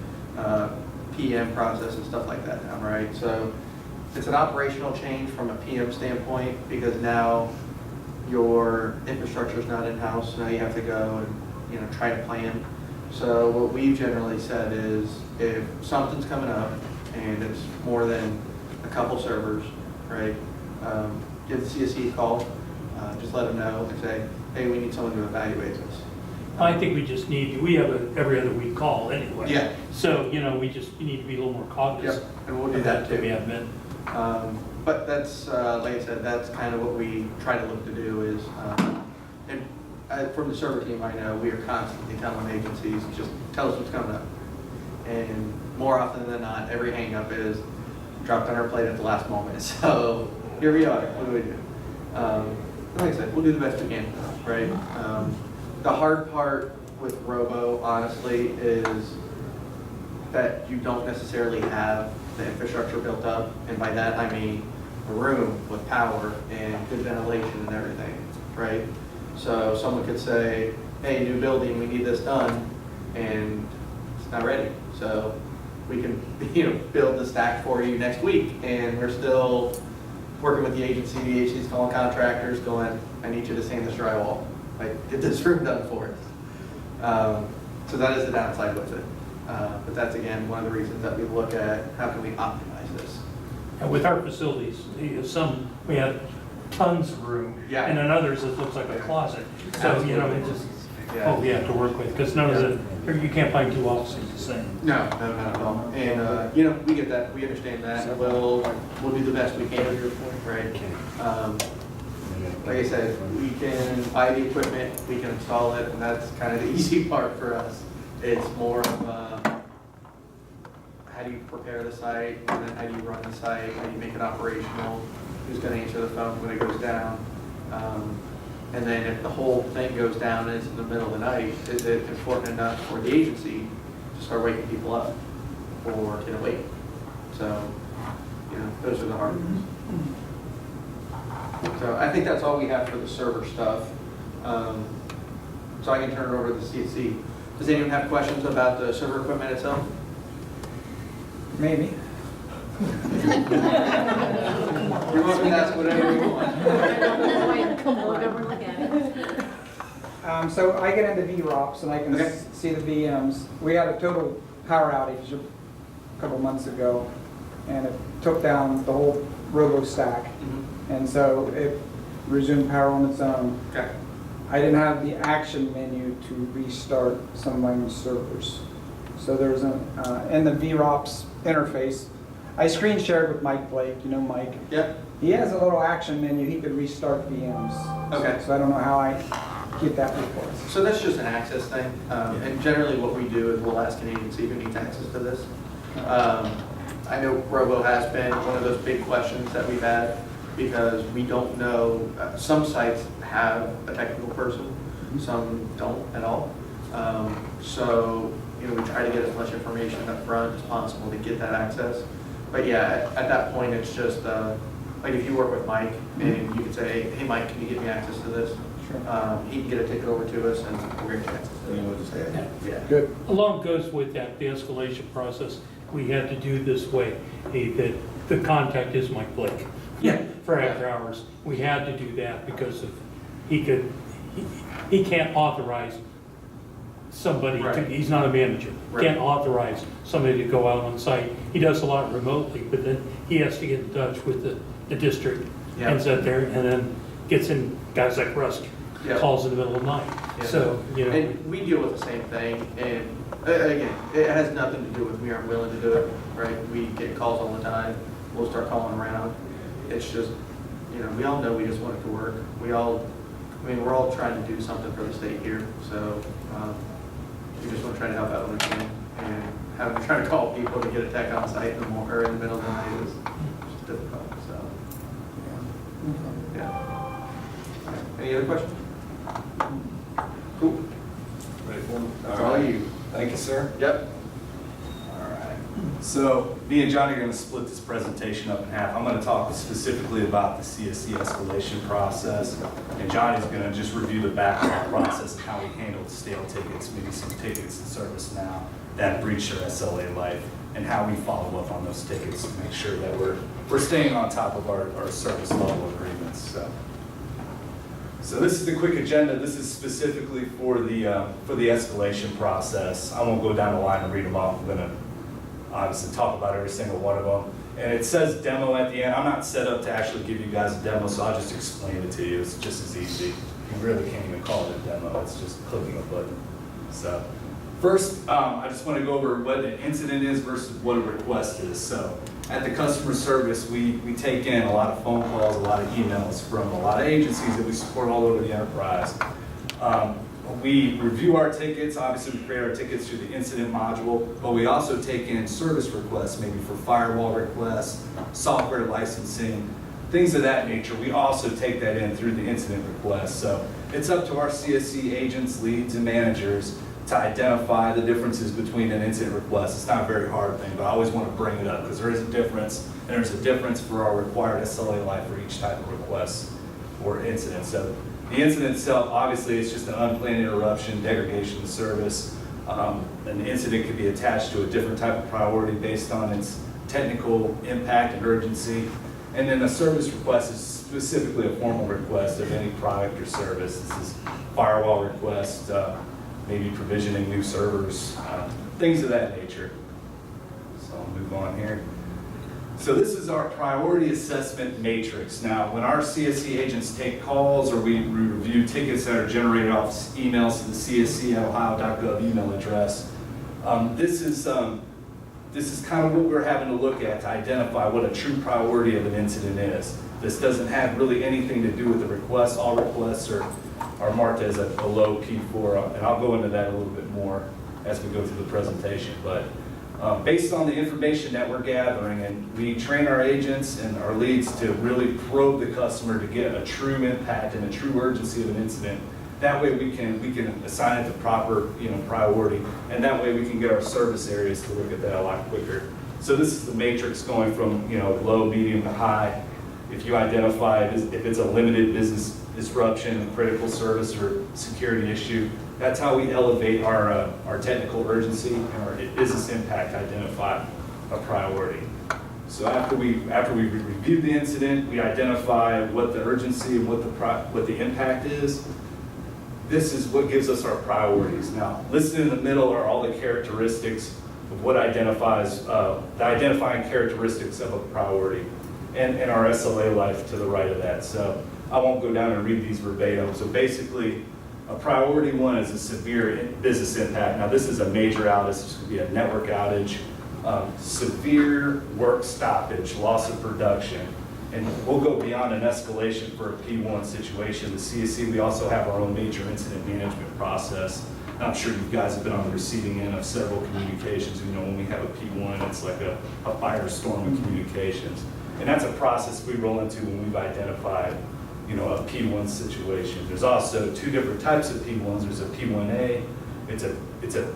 PM process and stuff like that down, right? So it's an operational change from a PM standpoint, because now your infrastructure is not in-house. Now you have to go and try to plan. So what we've generally said is, if something's coming up and it's more than a couple servers, right? Give the CSC a call. Just let them know and say, hey, we need someone to evaluate this. I think we have a every other week call anyway. Yeah. So, you need to be a little more cognizant. Yep, and we'll do that too. We have been. But that's, like I said, that's kind of what we try to look to do is, and from the server team, I know we are constantly telling agencies, just tell us what's coming up. And more often than not, every hang up is dropped on our plate at the last moment. So here we are, what do we do? Like I said, we'll do the best we can, right? The hard part with Robo, honestly, is that you don't necessarily have the infrastructure built up. And by that, I mean a room with power and good ventilation and everything, right? So someone could say, hey, new building, we need this done, and it's not ready. So we can, build the stack for you next week. And we're still working with the agency's calling contractors, going, I need you to sand this drywall. Like, get this room done for us. So that is the downside with it. But that's, again, one of the reasons that we look at how can we optimize this. And with our facilities, we have tons of room, Yeah. and in others, it looks like a closet. So, it's just what we have to work with, because none of you can't find two offices the same. No, not at all. And, we get that, we understand that. We'll do the best we can, right? Like I said, we can buy the equipment, we can install it, and that's kind of the easy part for us. It's more of how do you prepare the site, and then how do you run the site, how do you make it operational, who's going to answer the phone when it goes down. And then if the whole thing goes down and it's in the middle of the night, is it important enough for the agency to start waking people up or get awake? So, those are the hard ones. So I think that's all we have for the server stuff. So I can turn it over to the CSC. Does anyone have questions about the server equipment itself? Maybe. You're welcome to ask whatever you want. Come on, over and look at it. So I get into VROPs and I can Okay. see the VMs. We had a total power outage a couple months ago, and it took down the whole robo stack. And so it resumed power on its own. Okay. I didn't have the action menu to restart some of my servers. So there's in the VROPS interface, I screen shared with Mike Blake, Mike. Yep. He has a little action menu, he could restart VMs. Okay. So I don't know how I get that report. So that's just an access thing. And generally what we do is we'll ask an agency who needs access to this. I know Robo has been one of those big questions that we've had, because we don't know, some sites have a technical person, some don't at all. So, we try to get as much information up front as possible to get that access. But yeah, at that point, it's just, like if you work with Mike and you could say, hey Mike, can you get me access to this? Sure. He can get a ticket over to us and we're going to get access to it. Yeah. Good. Along goes with that, the escalation process, we had to do this way. The contact is Mike Blake. Yeah. For after hours. We had to do that because of, he can't authorize somebody to, Right. he's not a manager. Right. Can't authorize somebody to go out on site. He does a lot remotely, but then he has to get in touch with the district Yeah. and sit there and then gets in, guys like Rusk, Yeah. calls in the middle of the night. Yeah. So, And we deal with the same thing, and again, it has nothing to do with we aren't willing to do it, right? We get calls all the time, we'll start calling around. It's just, we all know we just want it to work. We're all trying to do something for the state here, so we just want to try to help out when we can. And trying to call people to get a tech on site in the middle of the night is just difficult, so. Yeah. Any other questions? Cool. Ready for them? That's all you. Thank you, sir. Yep. All right. So me and Johnny are going to split this presentation up in half. I'm going to talk specifically about the CSC escalation process, and Johnny's going to just review the backlog process and how we handled stale tickets, maybe some tickets in service now that breached our SLA life, and how we follow up on those tickets to make sure that we're staying on top of our service level agreements. So this is the quick agenda. This is specifically for the escalation process. I won't go down the line and read them off. I'm going to obviously talk about every single one of them. And it says demo at the end. I'm not set up to actually give you guys a demo, so I'll just explain it to you. It's just as easy. You really can't even call it a demo. It's just clicking a button. So first, I just want to go over what an incident is versus what a request is. So at the customer service, we take in a lot of phone calls, a lot of emails from a lot of agencies that we support all over the enterprise. We review our tickets. Obviously, we create our tickets through the incident module, but we also take in service requests, maybe for firewall requests, software licensing, things of that nature. We also take that in through the incident request. So it's up to our CSC agents, leads, and managers to identify the differences between an incident request. It's not a very hard thing, but I always want to bring it up because there is a difference, and there's a difference for our required SLA life for each type of request or incident. So the incident itself, obviously, it's just an unplanned interruption, degradation of service. an incident could be attached to a different type of priority based on its technical impact and urgency. And then a service request is specifically a formal request of any product or service. This is firewall request, maybe provisioning new servers, things of that nature. So I'll move on here. So this is our priority assessment matrix. Now, when our CSC agents take calls or we review tickets that are generated off emails to the csc@ohio.gov email address, this is kind of what we're having to look at to identify what a true priority of an incident is. This doesn't have really anything to do with the request. All requests are marked as a low P4, and I'll go into that a little bit more as we go through the presentation. But based on the information that we're gathering, and we train our agents and our leads to really probe the customer to get a true impact and a true urgency of an incident. That way we can assign it the proper priority, and that way we can get our service areas to look at that a lot quicker. So this is the matrix going from low, medium to high. If you identify if it's a limited business disruption, a critical service or security issue, that's how we elevate our technical urgency and our business impact to identify a priority. So after we review the incident, we identify what the urgency and what the impact is. This is what gives us our priorities. Now, listed in the middle are all the characteristics of what identifies the identifying characteristics of a priority, and our SLA life to the right of that. So I won't go down and read these verbatim. So basically, a priority one is a severe business impact. Now this is a major outage. This could be a network outage, severe work stoppage, loss of production. And we'll go beyond an escalation for a P1 situation. The CSC, we also have our own major incident management process. And I'm sure you guys have been on the receiving end of several communications. When we have a P1, it's like a firestorm of communications. And that's a process we roll into when we've identified a P1 situation. There's also two different types of P1s. There's a P1A. It's a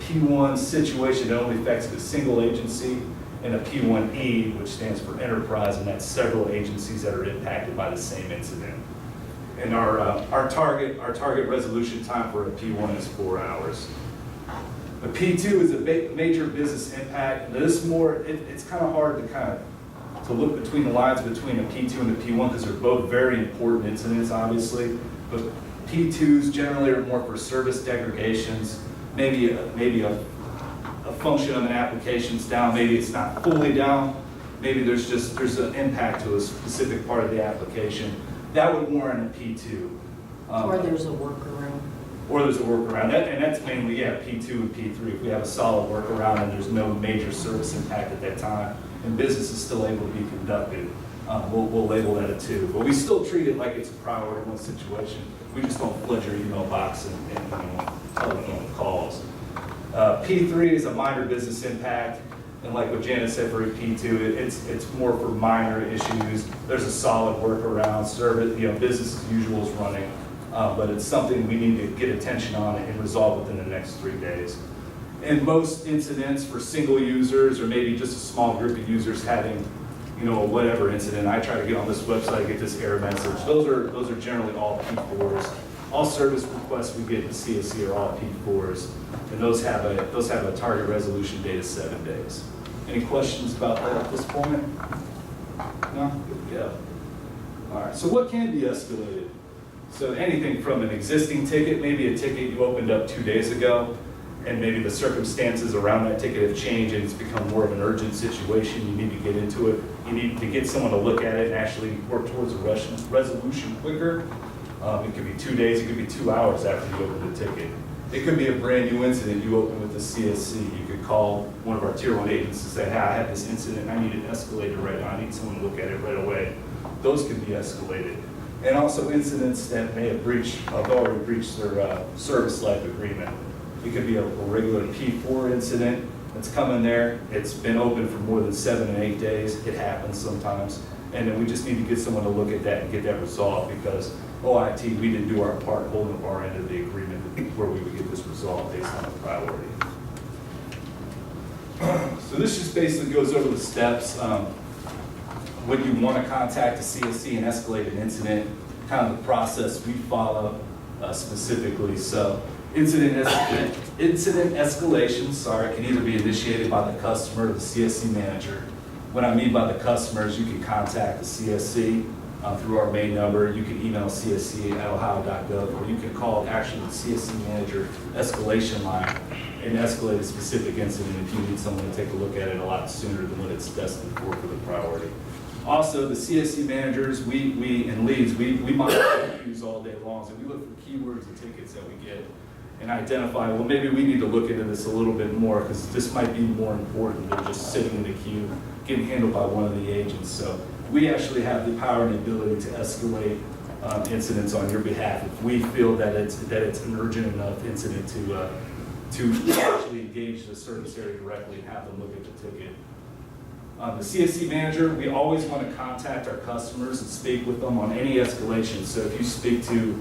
P1 situation that only affects a single agency, and a P1E, which stands for enterprise, and that's several agencies that are impacted by the same incident. And our target resolution time for a P1 is 4 hours. A P2 is a major business impact. And it's kind of hard to look between the lines between a P2 and a P1 because they're both very important incidents, obviously. But P2s generally are more for service degradations, maybe a function of an application's down, maybe it's not fully down, maybe there's an impact to a specific part of the application. That would warrant a P2. Or there's a workaround. Or there's a workaround, and that's mainly, P2 and P3. If we have a solid workaround and there's no major service impact at that time, and business is still able to be conducted, we'll label that a 2. But we still treat it like it's a priority one situation. We just don't flood your email box and telephone calls. P3 is a minor business impact, and like what Janet said for a P2, it's more for minor issues. There's a solid workaround, service, business as usual is running, but it's something we need to get attention on and resolve within the next 3 days. And most incidents for single users or maybe just a small group of users having, whatever incident, I try to get on this website, get this error message. Those are generally all P4s. All service requests we get in CSC are all P4s, and those have a target resolution date of 7 days. Any questions about that at this point? No? Yeah. All right. So what can be escalated? So anything from an existing ticket, maybe a ticket you opened up 2 days ago, and maybe the circumstances around that ticket have changed and it's become more of an urgent situation. You need to get into it. You need to get someone to look at it and actually work towards a resolution quicker. It could be 2 days, it could be 2 hours after you open the ticket. It could be a brand new incident you open with the CSC. You could call one of our tier 1 agents and say, hey, I had this incident, I need it escalated right now, I need someone to look at it right away. Those can be escalated. And also incidents that may have already breached their service life agreement. It could be a regular P4 incident that's come in there. It's been open for more than 7 and 8 days. It happens sometimes. And then we just need to get someone to look at that and get that resolved because OIT, we didn't do our part holding up our end of the agreement where we would get this resolved based on a priority. So this just basically goes over the steps. When you want to contact the CSC and escalate an incident, kind of the process we follow specifically. So Incident escalation, can either be initiated by the customer or the CSC manager. What I mean by the customer is you can contact the CSC through our main number. You can email csc@ohio.gov, or you can call actually the CSC manager escalation line and escalate a specific incident if you need someone to take a look at it a lot sooner than when it's destined for the priority. Also, the CSC managers, and leads, we monitor queues all day long, so we look for keywords and tickets that we get and identify, well, maybe we need to look into this a little bit more because this might be more important than just sitting in the queue, getting handled by one of the agents. So we actually have the power and ability to escalate incidents on your behalf if we feel that it's an urgent enough incident to actually engage the service area directly and have them look at the ticket. The CSC manager, we always want to contact our customers and speak with them on any escalation. So if you speak to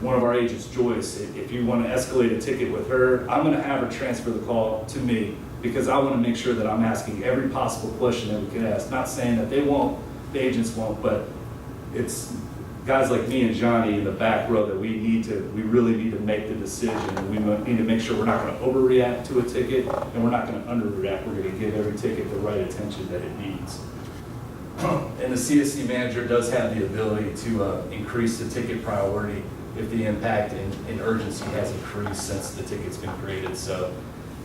one of our agents, Joyce, if you want to escalate a ticket with her, I'm going to have her transfer the call to me because I want to make sure that I'm asking every possible question that we can ask. Not saying that they won't, the agents won't, but it's guys like me and Johnny in the back row that we really need to make the decision, and we need to make sure we're not going to overreact to a ticket and we're not going to underreact. We're going to give every ticket the right attention that it needs. And the CSC manager does have the ability to increase the ticket priority if the impact and urgency has increased since the ticket's been created. So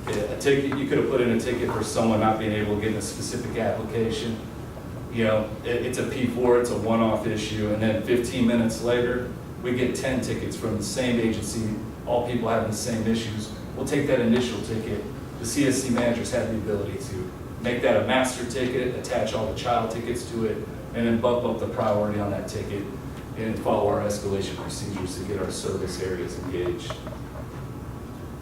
a ticket, you could have put in a ticket for someone not being able to get in a specific application. You know, it's a P4, it's a one-off issue, and then 15 minutes later, we get 10 tickets from the same agency, all people having the same issues. We'll take that initial ticket. The CSC managers have the ability to make that a master ticket, attach all the child tickets to it, and then bump up the priority on that ticket and follow our escalation procedures to get our service areas engaged.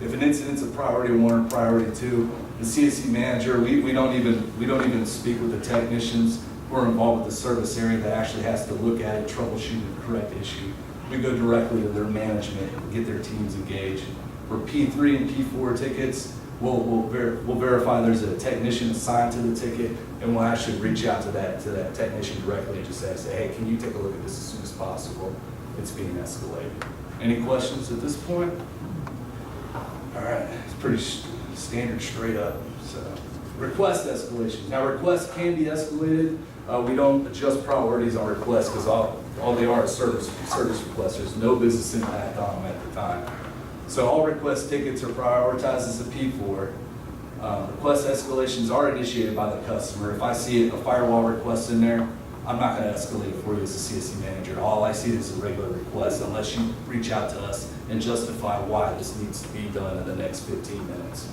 If an incident's a priority 1 or priority 2, the CSC manager, we don't even speak with the technicians who are involved with the service area that actually has to look at it, troubleshoot the correct issue. We go directly to their management and get their teams engaged. For P3 and P4 tickets, we'll verify there's a technician assigned to the ticket, and we'll actually reach out to that technician directly and just say, hey, can you take a look at this as soon as possible? It's being escalated. Any questions at this point? All right, it's pretty standard straight up. So, request escalation. Now, requests can be escalated. We don't adjust priorities on requests because all they are is service requests. There's no business impact on them at the time. So all request tickets are prioritized as a P4. Request escalations are initiated by the customer. If I see a firewall request in there, I'm not going to escalate it for you as a CSC manager. All I see is a regular request unless you reach out to us and justify why this needs to be done in the next 15 minutes.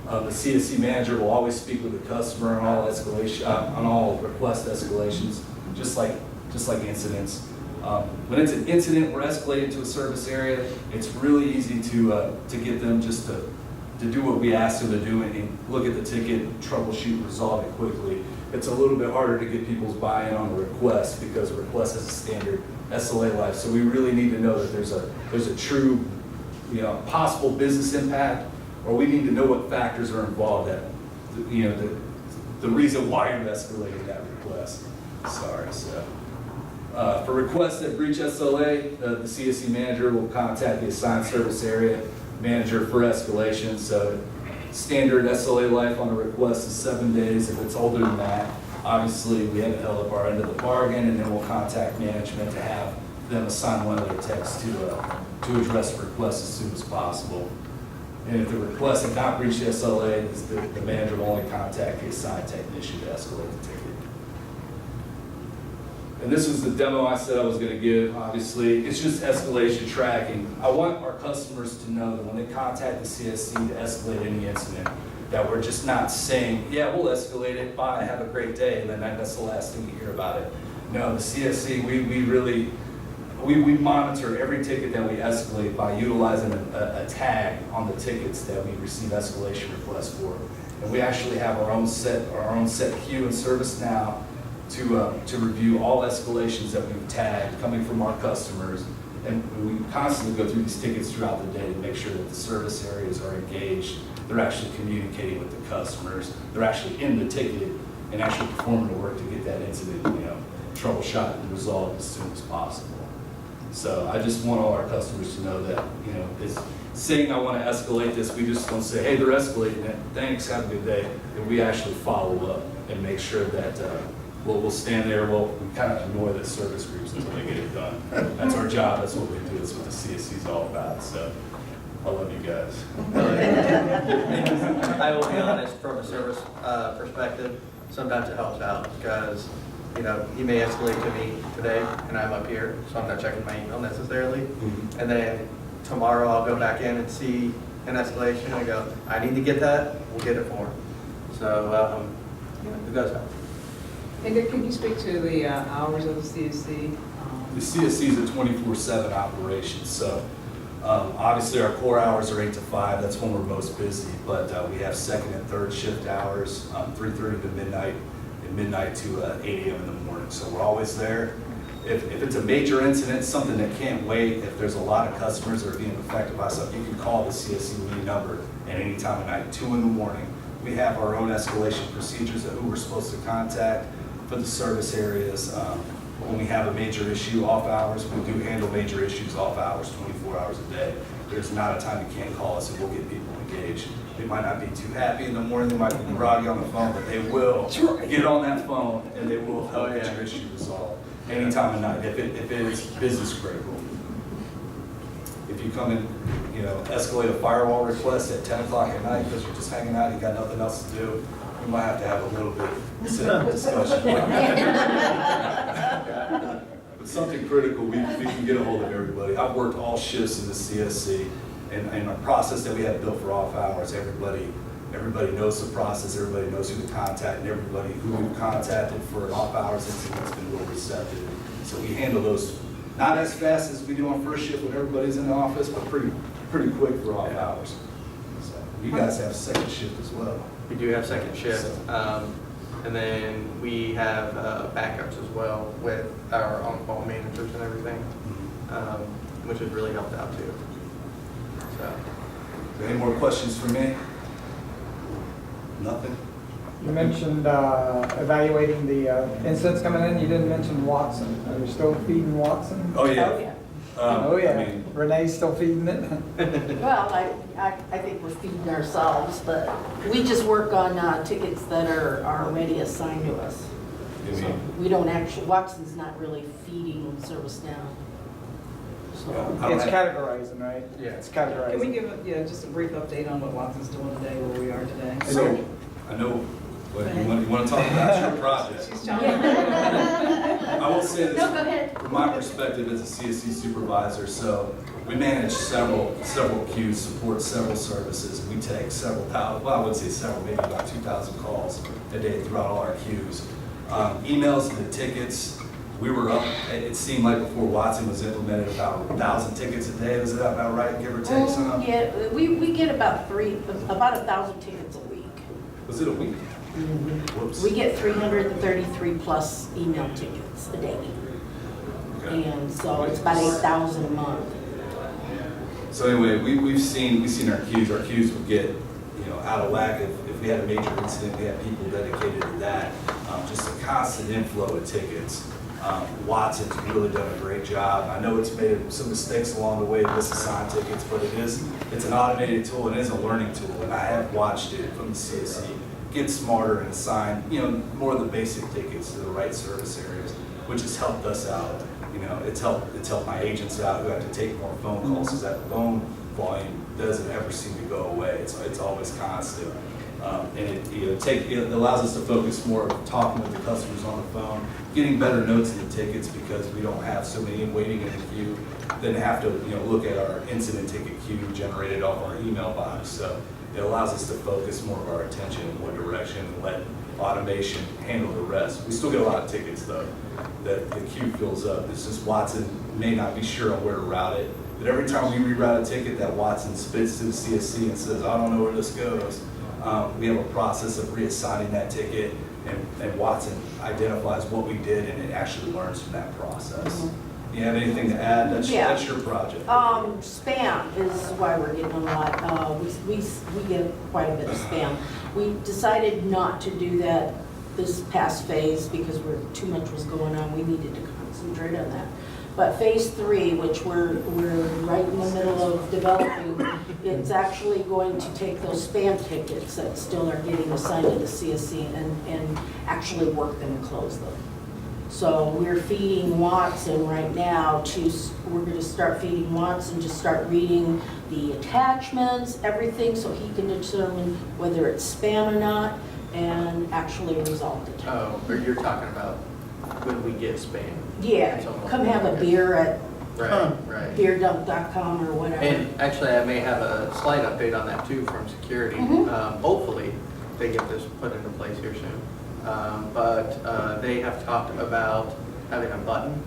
The CSC manager will always speak with the customer on all request escalations, just like incidents. When it's an incident, we're escalated to a service area. It's really easy to get them just to do what we ask them to do and look at the ticket, troubleshoot, resolve it quickly. It's a little bit harder to get people's buy-in on a request because a request has a standard SLA life. So we really need to know that there's a true, possible business impact, or we need to know what factors are involved that, the reason why you're escalating that request. Sorry, so. For requests that breach SLA, the CSC manager will contact the assigned service area manager for escalation. So standard SLA life on a request is 7 days. If it's older than that, obviously we haven't held up our end of the bargain, and then we'll contact management to have them assign one of their techs to address the request as soon as possible. And if the request had not breached SLA, the manager will only contact the assigned technician to escalate the ticket. And this was the demo I said I was going to give. Obviously, it's just escalation tracking. I want our customers to know that when they contact the CSC to escalate any incident, that we're just not saying, yeah, we'll escalate it, bye, have a great day, and then that's the last thing you hear about it. No, the CSC, we monitor every ticket that we escalate by utilizing a tag on the tickets that we receive escalation requests for. And we actually have our own set queue in ServiceNow to review all escalations that we've tagged coming from our customers. And we constantly go through these tickets throughout the day to make sure that the service areas are engaged. They're actually communicating with the customers. They're actually in the ticket and actually performing the work to get that incident, troubleshot and resolved as soon as possible. So I just want all our customers to know that, you know, it's saying I want to escalate this, we just don't say, hey, they're escalating it, thanks, have a good day. And we actually follow up and make sure that, we'll stand there, we kind of annoy the service groups until they get it done. That's our job, that's what we do, that's what the CSC is all about, so I love you guys. I will be honest, from a service perspective, sometimes it helps out because, you know, he may escalate to me today and I'm up here, so I'm not checking my email necessarily. And then tomorrow I'll go back in and see an escalation and I go, I need to get that, we'll get it for him. So, you know, it does help. And then can you speak to the hours of the CSC? The CSC is a 24/7 operation, so obviously our core hours are 8 to 5, that's when we're most busy, but we have second and third shift hours, 3:30 to midnight, and midnight to 8 a.m. in the morning, so we're always there. If it's a major incident, something that can't wait, if there's a lot of customers that are being affected by something, you can call the CSC main number at any time of night, 2 in the morning. We have our own escalation procedures of who we're supposed to contact for the service areas. When we have a major issue off hours, we do handle major issues off hours, 24 hours a day. There's not a time you can't call us and we'll get people engaged. They might not be too happy in the morning, they might be groggy on the phone, but they will get on that phone and they will help get your issue resolved any time of night if it is business critical. If you come in, you know, escalate a firewall request at 10 o'clock at night because you're just hanging out, you got nothing else to do, we might have to have a little bit of discussion. But something critical, we can get a hold of everybody. I've worked all shifts in the CSC, and our process that we have built for off hours, everybody knows the process, everybody knows who to contact, and everybody who we've contacted for an off hours incident has been real receptive. So we handle those not as fast as we do on first shift when everybody's in the office, but pretty quick for off hours. So you guys have second shift as well. We do have second shift, and then we have backups as well with our on-call managers and everything, which has really helped out too. So, Any more questions for me? Nothing? You mentioned evaluating the incidents coming in. You didn't mention Watson. Are you still feeding Watson? Oh, yeah. Oh, yeah. Oh, yeah. I mean, Renee's still feeding it? Well, I think we're feeding ourselves, but we just work on tickets that are already assigned to us. you So mean, we don't actually, Watson's not really feeding ServiceNow. So, I don't It's have- categorizing, right? Yeah. It's Can we categorizing. give, just a brief update on what Watson's doing today, where we are today? I know, but you want to talk about your project. She's telling me. I will say No, go this, ahead. from my perspective as a CSC supervisor, so we manage several queues, support several services, and we take several thousand, well, I would say several, maybe about 2,000 calls a day throughout all our queues. Emails and the tickets, we were up, it seemed like before Watson was implemented, about 1,000 tickets a day. Was that about right, give or take some? Yeah, we get about 1,000 tickets a week. Was it a week? Whoops. We get 333 plus email tickets a day. Okay. And so it's about 8,000 a month. So anyway, we've seen our queues. Our queues would get, out of whack if we had a major incident. We had people dedicated to that. Just a constant inflow of tickets. Watson's really done a great job. I know it's made some mistakes along the way to misassign tickets, but it's an automated tool and it is a learning tool. And I have watched it from the CSC get smarter and assign, more of the basic tickets to the right service areas, which has helped us out. It's helped my agents out who have to take more phone calls because that phone volume doesn't ever seem to go away. It's always constant. And it allows us to focus more on talking with the customers on the phone, getting better notes in the tickets because we don't have so many waiting in the queue, then have to look at our incident ticket queue generated off our email box. So it allows us to focus more of our attention in one direction and let automation handle the rest. We still get a lot of tickets though that the queue fills up. It's just Watson may not be sure on where to route it, but every time we reroute a ticket that Watson spits to the CSC and says, I don't know where this goes, we have a process of reassigning that ticket, and Watson identifies what we did, and it actually learns from that process. Do you have anything to add? That's your project. Spam is why we're getting a lot. We get quite a bit of spam. We decided not to do that this past phase because too much was going on. We needed to concentrate on that. But phase 3, which we're right in the middle of developing, it's actually going to take those spam tickets that still are getting assigned to the CSC and actually work them and close them. So we're feeding Watson right now we're going to start feeding Watson to start reading the attachments, everything, so he can determine whether it's spam or not and actually resolve it. Oh, but you're talking about when we get spam. Yeah, come have a beer at Right. beerdump.com or whatever. And actually, I may have a slight update on that too from security. Hopefully, they get this put into place here soon. But they have talked about having a button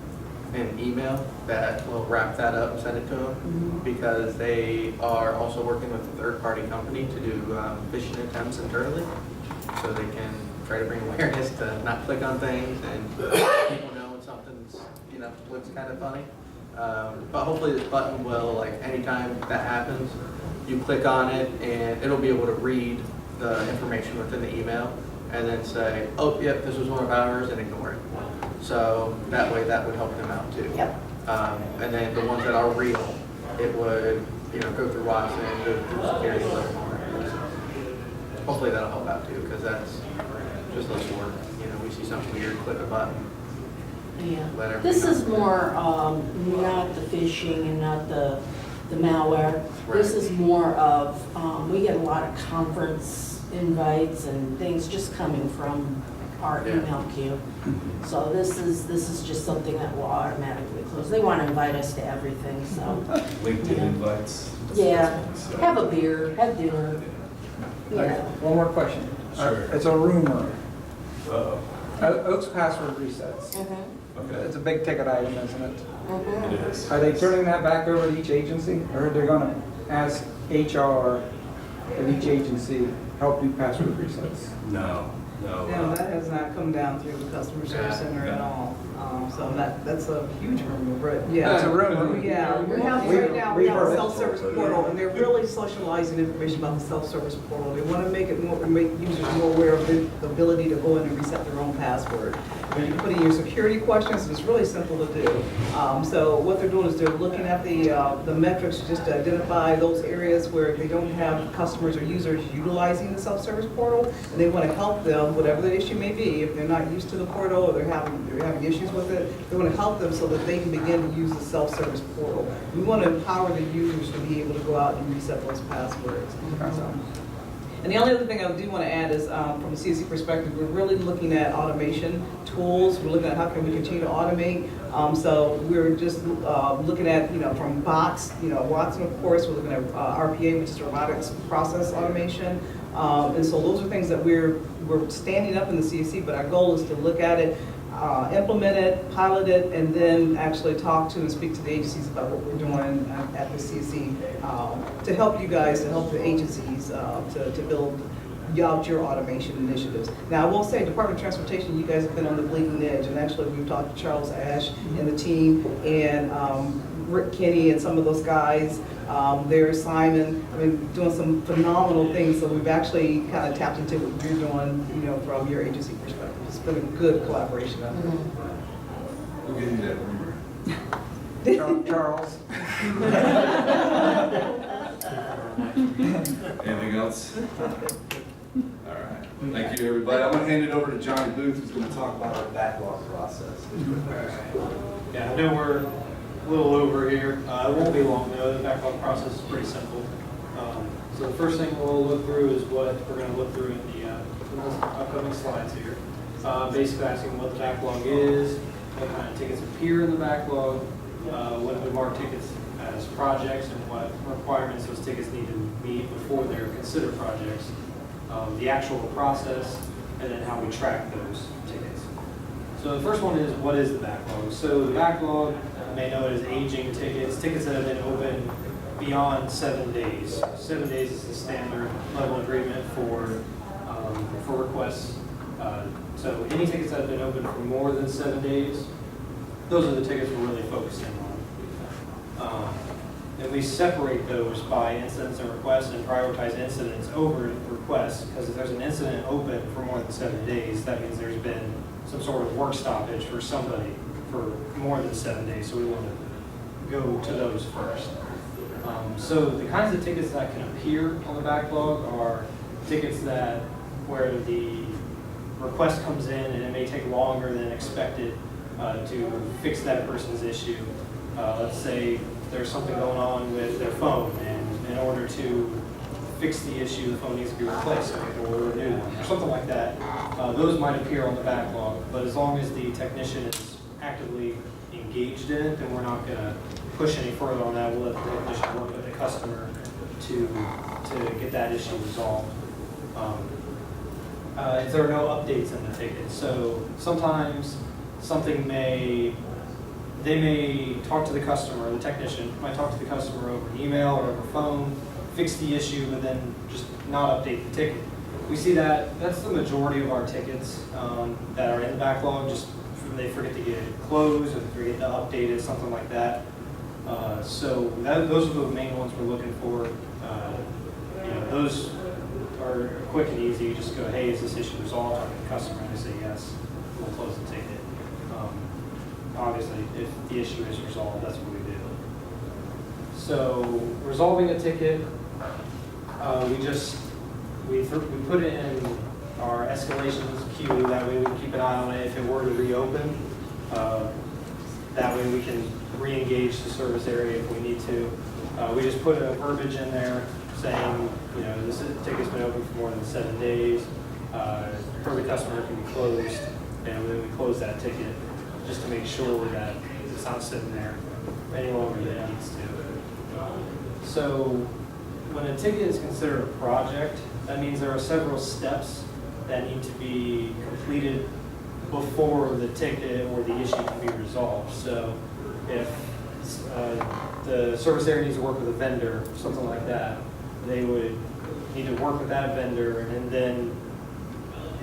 in email that will wrap that up and send it to them, because they are also working with a third-party company to do phishing attempts internally, so they can try to bring awareness to not click on things and people know when something's, looks kind of funny. But hopefully this button will, like, anytime that happens, you click on it and it'll be able to read the information within the email and then say, oh, yep, this was one of ours, and ignore it. So that way that would help them out too. Yep. And then the ones that are real, it would, go through Watson, go through security a little more. Hopefully that'll help out too, because that's just less work. We see something weird, click a button. Yeah. This is more not the phishing and not the malware. Right. This is more of, we get a lot of conference invites and things just coming from our email queue. So this is just something that will automatically close. They want to invite us to everything, so. LinkedIn invites. Yeah, have a beer, have dinner. Okay, one more question. Sure. It's a rumor. Uh-oh. Oak's password resets. Okay. It's a big ticket item, isn't it? It is. Are they turning that back over to each agency, or are they going to ask HR at each agency help do password resets? No. No, that has not come down through the customer service center at all. So that's a huge rumor, but yeah. It's a rumor. Yeah, we have right now, we have a self-service portal, and they're really socializing information about the self-service portal. They want to make users more aware of the ability to go in and reset their own password. When you put in your security questions, it's really simple to do. So what they're doing is they're looking at the metrics just to identify those areas where they don't have customers or users utilizing the self-service portal, and they want to help them, whatever the issue may be. If they're not used to the portal or they're having issues with it, they want to help them so that they can begin to use the self-service portal. We want to empower the users to be able to go out and reset those passwords. And the only other thing I do want to add is, from a CSC perspective, we're really looking at automation tools. We're looking at how can we continue to automate. So we're just looking at, from bots, Watson, of course, we're looking at RPA, which is robotics process automation. And so those are things that we're standing up in the CSC, but our goal is to look at it, implement it, pilot it, and then actually talk to and speak to the agencies about what we're doing at the CSC to help you guys, to help the agencies to build out your automation initiatives. Now, I will say, Department of Transportation, you guys have been on the bleeding edge, and actually we've talked to Charles Ash and the team, and Rick Kinney and some of those guys, there's Simon, doing some phenomenal things, so we've actually kind of tapped into what you're doing, from your agency perspective. It's been a good collaboration effort. We'll get into that rumor. Charles. Anything else? All right. Thank you, everybody. I'm going to hand it over to Johnny Booth, who's going to talk about our backlog process. Yeah, I know we're a little over here. It won't be long though. The backlog process is pretty simple. So the first thing we'll look through is what we're going to look through in the upcoming slides here. Basically asking what the backlog is, what kind of tickets appear in the backlog, what we mark tickets as projects, and what requirements those tickets need to meet before they're considered projects, the actual process, and then how we track those tickets. So the first one is, what is the backlog? So the backlog, you may know it as aging tickets, tickets that have been open beyond 7 days. 7 days is the standard level agreement for requests. So any tickets that have been open for more than 7 days, those are the tickets we're really focusing on. And we separate those by incidents and requests and prioritize incidents over requests, because if there's an incident open for more than 7 days, that means there's been some sort of work stoppage for somebody for more than 7 days, so we want to go to those first. So the kinds of tickets that can appear on the backlog are tickets that where the request comes in and it may take longer than expected to fix that person's issue. Let's say there's something going on with their phone, and in order to fix the issue, the phone needs to be replaced, so they have to order a new one, or something like that. Those might appear on the backlog, but as long as the technician is actively engaged in it, then we're not going to push any further on that. We'll let the technician work with the customer to get that issue resolved. If there are no updates in the ticket, so sometimes something they may talk to the customer, the technician might talk to the customer over email or over phone, fix the issue, but then just not update the ticket. We see that's the majority of our tickets that are in the backlog, just they forget to get it closed or they forget to update it, something like that. So those are the main ones we're looking for. Those are quick and easy. You just go, hey, is this issue resolved? Talk to the customer, and they say yes, we'll close the ticket. Obviously, if the issue is resolved, that's what we do. So resolving a ticket, we put it in our escalations queue. That way we can keep an eye on it. If it were to reopen, that way we can re-engage the service area if we need to. We just put a verbiage in there saying, this ticket's been open for more than 7 days. Per the customer can be closed, and then we close that ticket just to make sure that it's not sitting there any longer than it needs to. So when a ticket is considered a project, that means there are several steps that need to be completed before the ticket or the issue can be resolved. So if the service area needs to work with a vendor, something like that, they would need to work with that vendor and then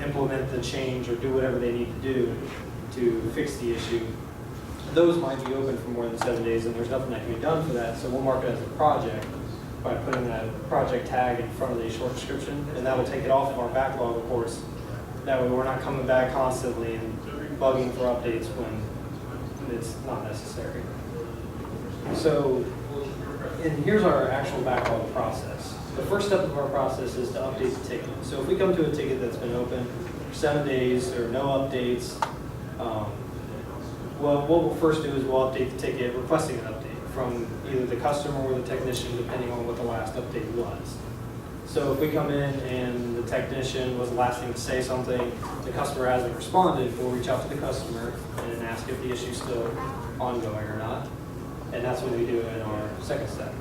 implement the change or do whatever they need to do to fix the issue. Those might be open for more than 7 days, and there's nothing that can be done for that, so we'll mark it as a project by putting that project tag in front of the short description, and that will take it off of our backlog, of course. That way we're not coming back constantly and bugging for updates when it's not necessary. So, and here's our actual backlog process. The first step of our process is to update the ticket. So if we come to a ticket that's been open for 7 days, there are no updates, well, what we'll first do is we'll update the ticket requesting an update from either the customer or the technician, depending on what the last update was. So if we come in and the technician was the last thing to say something, the customer hasn't responded, we'll reach out to the customer and ask if the issue's still ongoing or not. And that's what we do in our second step.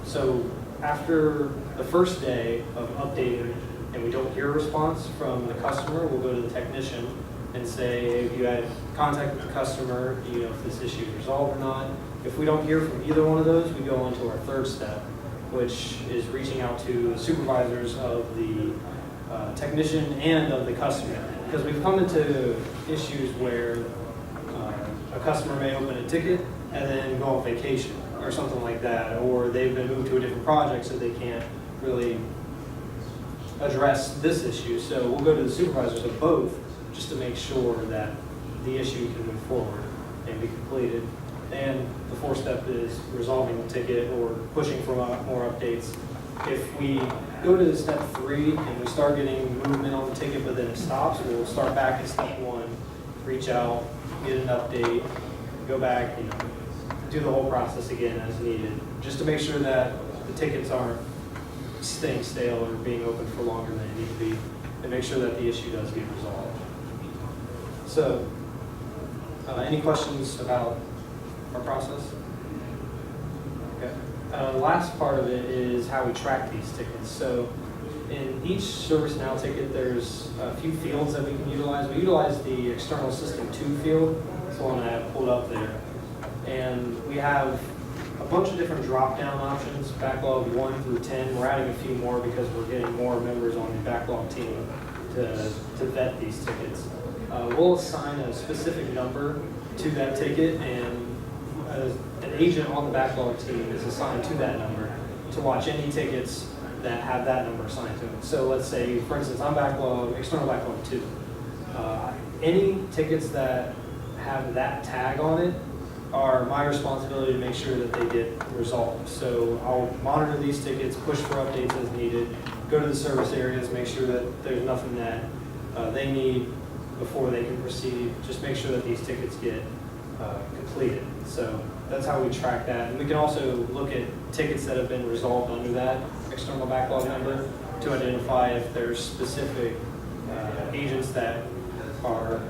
So after the first day of updating and we don't hear a response from the customer, we'll go to the technician and say, if you had contact with the customer, if this issue is resolved or not. If we don't hear from either one of those, we go on to our third step, which is reaching out to the supervisors of the technician and of the customer. Because we've come into issues where a customer may open a ticket and then go on vacation or something like that, or they've been moved to a different project so they can't really address this issue. So we'll go to the supervisors of both just to make sure that the issue can move forward and be completed. And the fourth step is resolving the ticket or pushing for more updates. If we go to step 3 and we start getting movement on the ticket but then it stops, we'll start back at step 1, reach out, get an update, go back, do the whole process again as needed, just to make sure that the tickets aren't staying stale or being open for longer than they need to be, and make sure that the issue does get resolved. So, any questions about our process? Okay. The last part of it is how we track these tickets. So, in each ServiceNow ticket, there's a few fields that we can utilize. We utilize the external system 2 field. That's the one I have pulled up there. And we have a bunch of different drop-down options, backlog 1 through 10. We're adding a few more because we're getting more members on the backlog team to vet these tickets. We'll assign a specific number to that ticket, and an agent on the backlog team is assigned to that number to watch any tickets that have that number assigned to them. So let's say, for instance, I'm external backlog 2. Any tickets that have that tag on it are my responsibility to make sure that they get resolved. So I'll monitor these tickets, push for updates as needed, go to the service areas, make sure that there's nothing that they need before they can proceed. Just make sure that these tickets get completed. So that's how we track that. And we can also look at tickets that have been resolved under that external backlog number to identify if there's specific agents that are